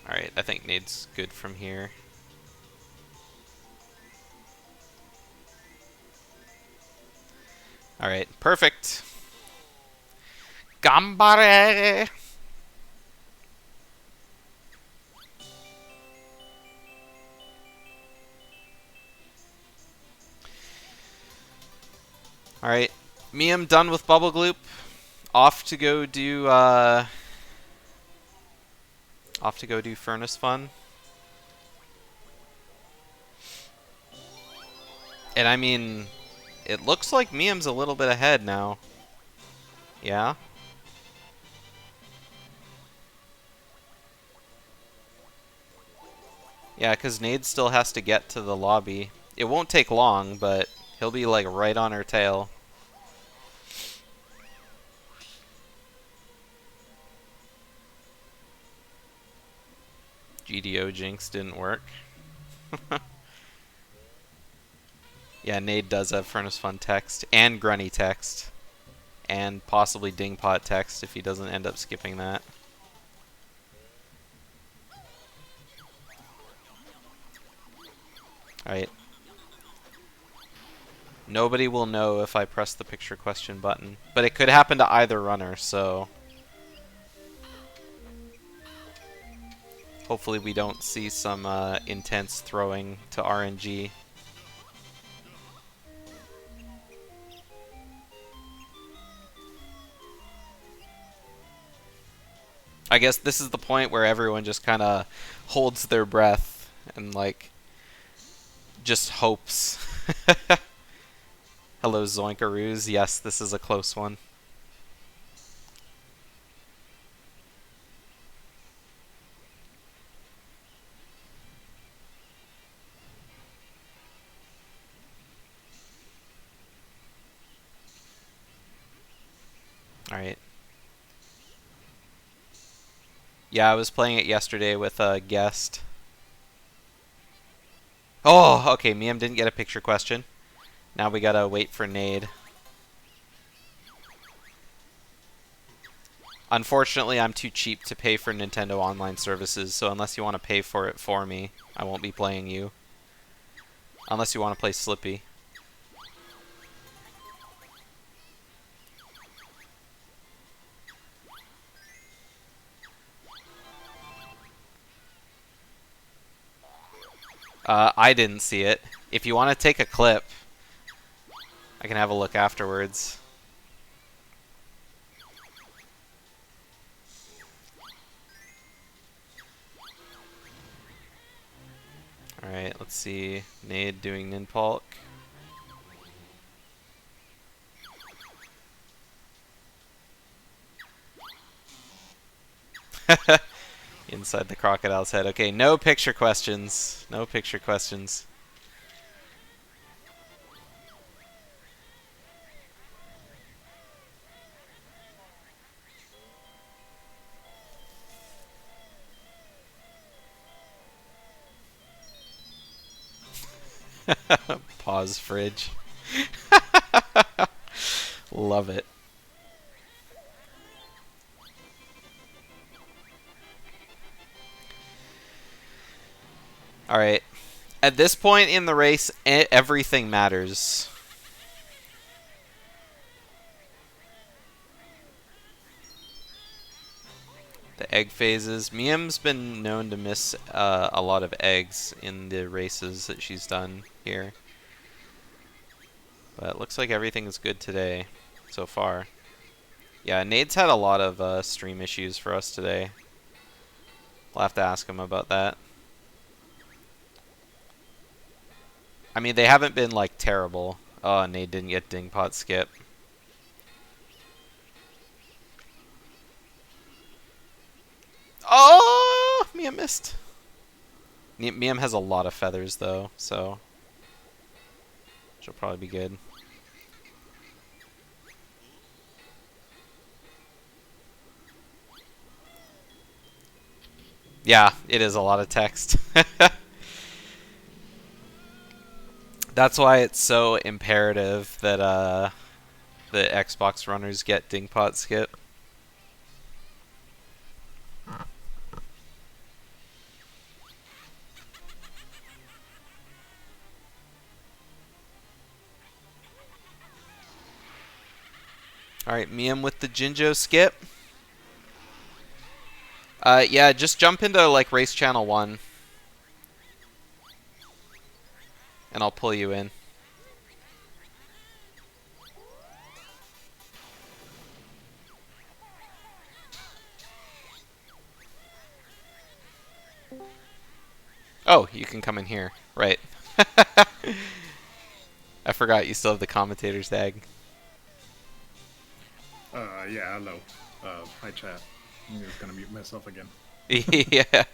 Alright, I think Nade's good from here. Alright, perfect. Gambare! Alright, Mium done with Bubble Gloop. Off to go do Furnace Fun. And I mean, it looks like Mium's a little bit ahead now. Yeah? Yeah, because Nade still has to get to the lobby. It won't take long, but he'll be like right on her tail. GDO Jinx didn't work. Yeah, Nade does have Furnace Fun text, and Grunny text, and possibly Dingpot text if he doesn't end up skipping that. Alright. Nobody will know if I press the picture question button, but it could happen to either runner, so hopefully we don't see some intense throwing to RNG. I guess this is the point where everyone just kind of holds their breath and, like, just hopes. Hello, Zoinkaroos. Yes, this is a close one. Alright. Yeah, I was playing it yesterday with a guest. Oh, okay, Mium didn't get a picture question. Now we gotta wait for Nade. Unfortunately, I'm too cheap to pay for Nintendo Online services, so unless you want to pay for it for me, I won't be playing you. Unless you want to play Slippy. I didn't see it. If you want to take a clip, I can have a look afterwards. Alright, let's see. Nade doing Ninpulk. Inside the crocodile's head. Okay, no picture questions. No picture questions. Pause fridge. Love it. Alright. At this point in the race, everything matters. The egg phases. Mium's been known to miss a lot of eggs in the races that she's done here. But it looks like everything is good today so far. Yeah, Nade's had a lot of stream issues for us today. We'll have to ask him about that. I mean, they haven't been, like, terrible. Oh, Nade didn't get Dingpot skip. Oh! Mium missed. Mium has a lot of feathers, though, so she'll probably be good. Yeah, it is a lot of text. That's why it's so imperative that the Xbox runners get Dingpot skip. Alright, Mium with the Jinjo skip. Yeah, just jump into, like, Race Channel 1. And I'll pull you in. Oh, you can come in here. Right. I forgot you still have the commentator's tag. Yeah, hello. Hi, chat. I'm just gonna mute myself again. Yeah.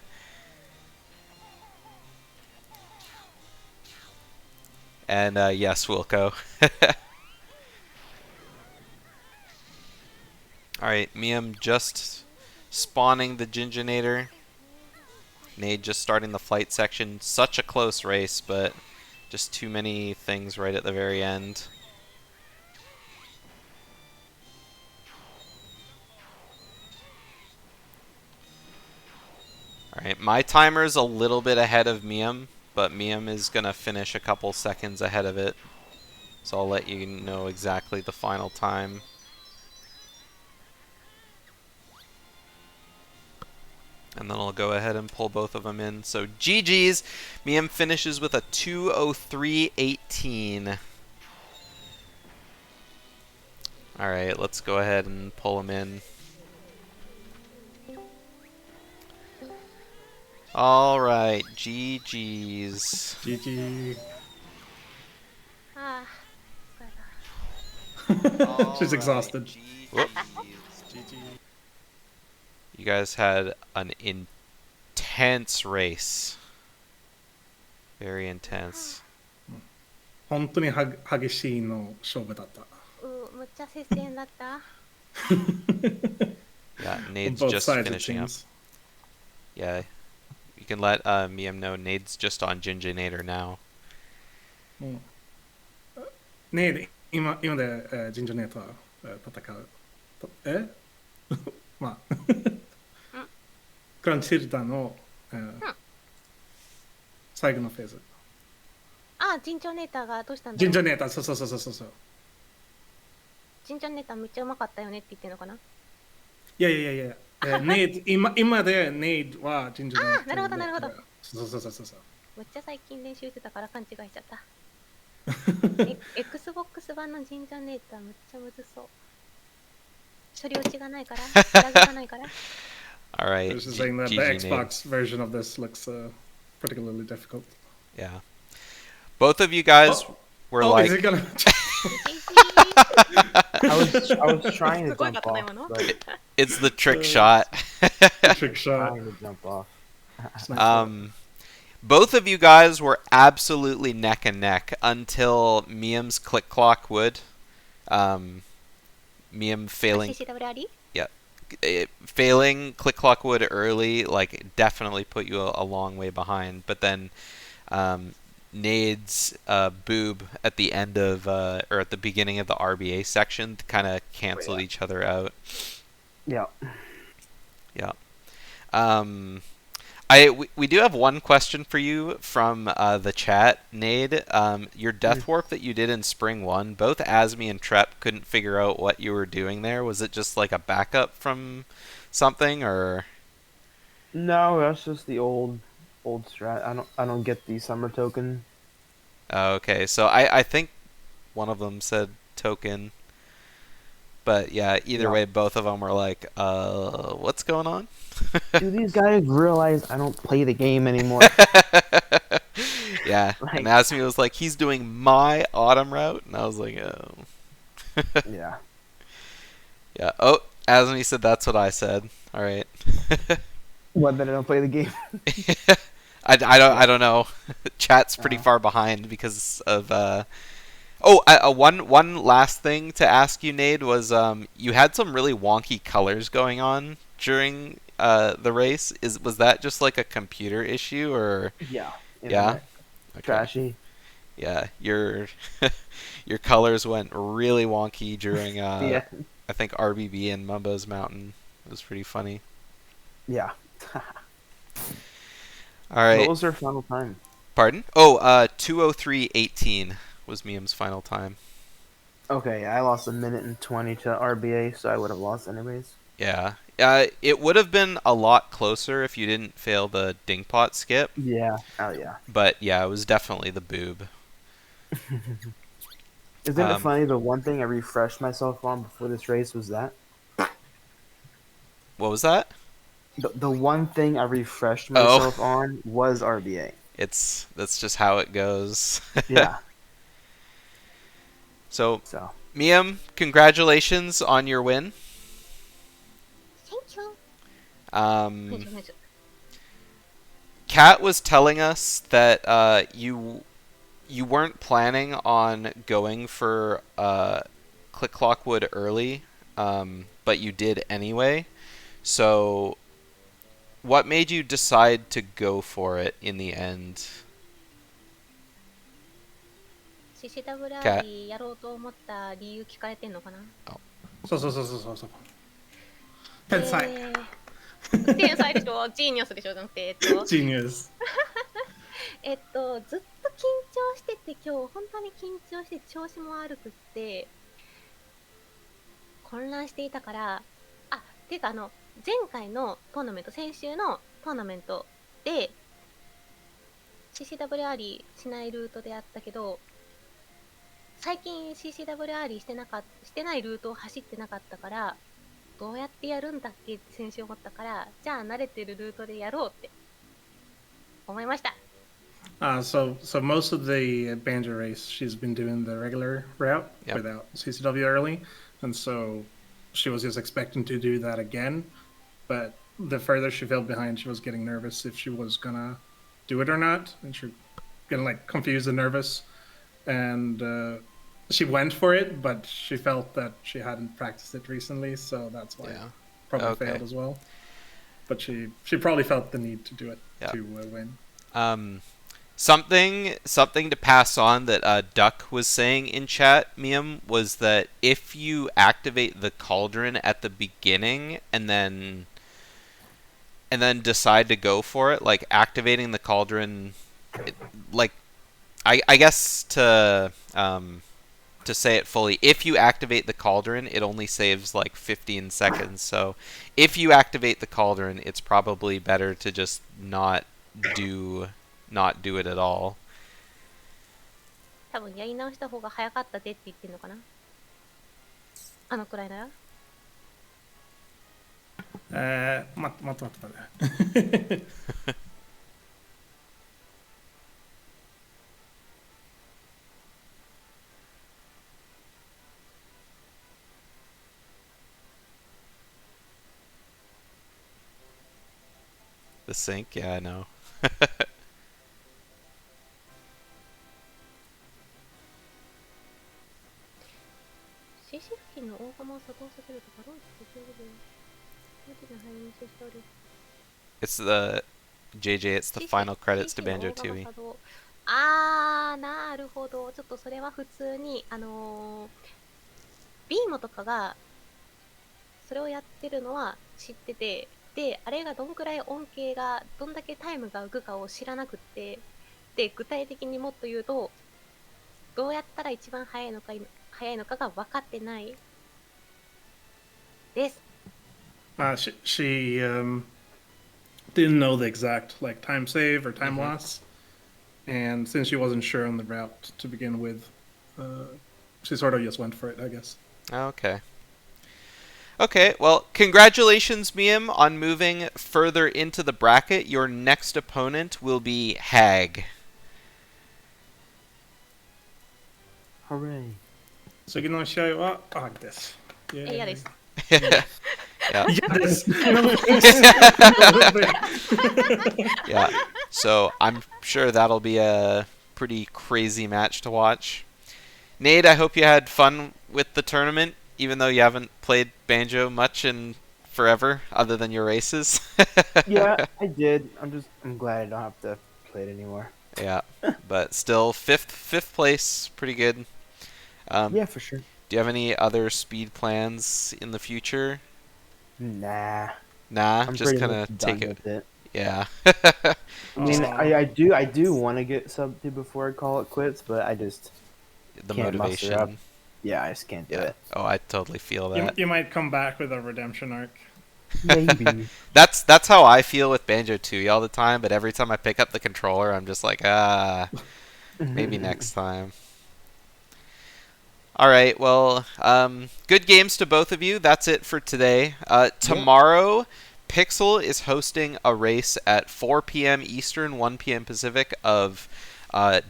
And, yes, Wilco. Alright, Mium just spawning the Ginginator. Nade just starting the flight section. Such a close race, but just too many things right at the very end. Alright, my timer's a little bit ahead of Mium, but Mium is going to finish a couple seconds ahead of it. So I'll let you know exactly the final time. And then I'll go ahead and pull both of them in. So GG's. Mium finishes with a 2:03.18. Alright, let's go ahead and pull him in. Alright, GG's. GG. Ah, She's exhausted. Whoop. GG. You guys had an intense race. Very intense. 本当には激しいの勝負だった。むっちゃ接戦だった。Yeah, On Nade's both just sides, it finishing up. seems. Yeah, you can let Mium know Nade's just on Ginginator now. ねえ、今でジンジャーネートは戦う。まあクランチティルタの、最後のフェーズ。あ、陣長ネーターがどうしたんだろう。ジンジャーネーター、そう。陣長ネーターめっちゃうまかったよねって言ってるのかな。いや、ネイド、今でネイドはジンジャーネーター。なるほどなるほど。そう。めっちゃ最近練習してたから勘違いしちゃった。Xbox 版の陣長ネーターめっちゃむずそう。処理落ちがないから、ラグがないから。All right. I was just saying that the GG Nade. Xbox version of this looks particularly difficult. Yeah. Both of you guys were like. Is it gonna... I was trying to すごい jump かったな off, 今の。 but It's the trick shot. trick shot? trying to jump off. Both of you guys were absolutely neck and neck until Mium's click clock would. Mium failing. CCWR? Failing click clock would early, like, definitely put you a long way behind. But then Nade's boob at the end of, or at the beginning of the RBA section kind of canceled each other out. Yeah. Yeah. We do have one question for you from the chat, Nade. Your death warp that you did in Spring 1, both Asmi and Trep couldn't figure out what you were doing there. Was it just like a backup from something, or? No, that's just the old strat. I don't get the summer token. Okay, so I think one of them said token. But yeah, either way, both of them were like, what's going on? Do these guys realize I don't play the game anymore? Yeah, Like- and Asmi was like, he's doing my autumn route, and I was like, oh. Yeah. Yeah. Oh, Asmi said that's what I said. All right. What, that I don't play the game? I don't know. Chat's pretty far behind because of one last thing to ask you, Nade, was you had some really wonky colors going on during the race. Was that just like a computer issue, or? Yeah. Yeah. Okay. Trashy. Yeah, your colors went really wonky during Yeah. I think RBB and Mumbo's Mountain. It was pretty funny. Yeah. All right. What was their final time? Pardon? Oh, 2:03:18 was Mium's final time. Okay, I lost 1:20 to RBA, so I would have lost anyways. Yeah. It would have been a lot closer if you didn't fail the dingpot skip. Yeah. Oh yeah. But yeah, it was definitely the boob. Isn't it funny? The one thing I refreshed myself on before this race was that. What was that? The one thing I refreshed myself on was RBA. That's just how it goes. Yeah. So, Mium, congratulations on your win. Thank you. Kat was telling us that you weren't planning on going for Click Clockwood early, but you did anyway. So, what made you decide to go for it in the end? CCWR やろうと思った理由聞かれてんのかな。そう。天才。天才でしょ、ジーニアスでしょ、じゃなくて、Genius. ずっと緊張してて、今日本当に緊張して調子も悪くって混乱していたから、っていうか前回のトーナメント、先週のトーナメントで CCWR しないルートであったけど、最近 CCWR してないルートを走ってなかったから、どうやってやるんだっけって先週思ったから、じゃあ慣れてるルートでやろうって思いました。So most of the Banjo race, she's been doing the regular route without CCW early, and so she was just expecting to do that again. But the further she fell behind, she was getting nervous if she was gonna do it or not, and she was getting like confused and nervous. And she went for it, but she felt that she hadn't practiced it recently, so that's why it probably failed as well. But she probably felt the need to do it to win. Something to pass on that Duck was saying in chat, Mium, was that if you activate the cauldron at the beginning and then decide to go for it, like activating the cauldron, like I guess to say it fully, if you activate the cauldron, it only saves like 15 seconds. So if you activate the cauldron, it's probably better to just not do it at all. 多分やり直した方が早かったでって言ってんのかな。あのくらいなら。待って。The sync, yeah, I know. CC 付近の大釜を作動させるとかどうしてできるの？It's the JJ. It's the final credits to Banjo Tooie. あー、なるほど。ちょっとそれは普通にビーモとかがそれをやってるのは知ってて、であれがどんくらい恩恵がどんだけタイムが浮くかを知らなくって、で具体的にもっと言うとどうやったら一番早いのかが分かってないです。She didn't know the exact like time save or time loss, and since she wasn't sure on the route to begin with, she sort of just went for it, I guess. Okay. Okay, well, congratulations, Mium, on moving further into the bracket. Your next opponent will be Hag. Hooray. 次の試合はHagです。嫌です。Yeah. Yeah. So I'm sure that'll be a pretty crazy match to watch. Nade, I hope you had fun with the tournament, even though you haven't played Banjo much in forever, other than your races. Yeah, I did. I'm glad I don't have to play it anymore. Yeah, but still, fifth place, pretty good. Yeah, for sure. Do you have any other speed plans in the future? Nah. Nah, I'm just pretty kind much of done take it. with it. Yeah. I mean, I do want to get sub 2 before I call it quits, but I just The can't muster up. motivation. Yeah, I just can't do it. Oh, I totally feel that. You might come back with a redemption arc. Maybe. That's how I feel with Banjo Tooie all the time, but every time I pick up the controller, I'm just like, maybe next time. All right, well, good games to both of you. That's it for today. Tomorrow, Pixel is hosting a race at 4 p.m. Eastern, 1 p.m. Pacific of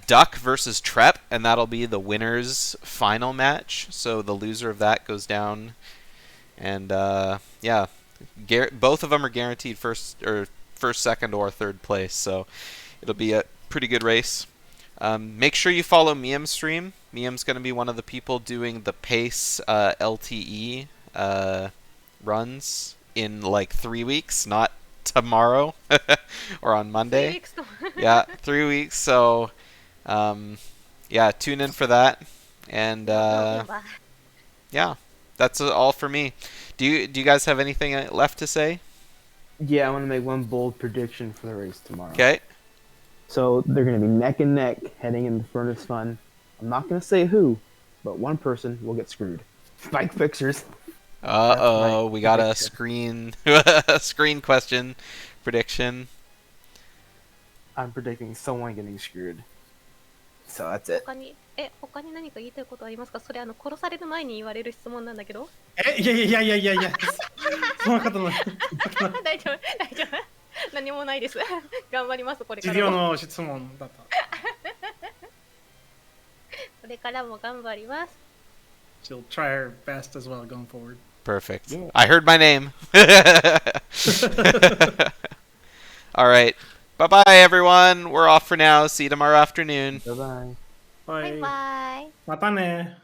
Duck versus Trep, and that'll be the winner's final match. So the loser of that goes down, and yeah, both of them are guaranteed first, second, or third place. So it'll be a pretty good race. Make sure you follow Mium's stream. Mium's going to be one of the people doing the pace LTE runs in like 3 weeks, not tomorrow or on Monday. 3 weeks. Yeah, 3 weeks. So, yeah, tune in for that. And yeah, that's all for me. Do you guys have anything left to say? Yeah, I want to make one bold prediction for the race tomorrow. Okay. So they're going to be neck and neck heading into Furnace Fun. I'm not going to say who, but one person will get screwed. Spike Fixers. Uh-oh, we got a screen question prediction. I'm predicting someone getting screwed. So that's it. 他に何か言いたいことありますか？それ殺される前に言われる質問なんだけど。いや。そんなことない。大丈夫。何もないです。頑張ります、これからも。事業の質問だった。これからも頑張ります。She'll try her best as well going forward. Perfect. Yeah. I heard my name. All right. Bye-bye, everyone. We're off for now. See you tomorrow afternoon. Bye-bye. はい。バイバイ。またね。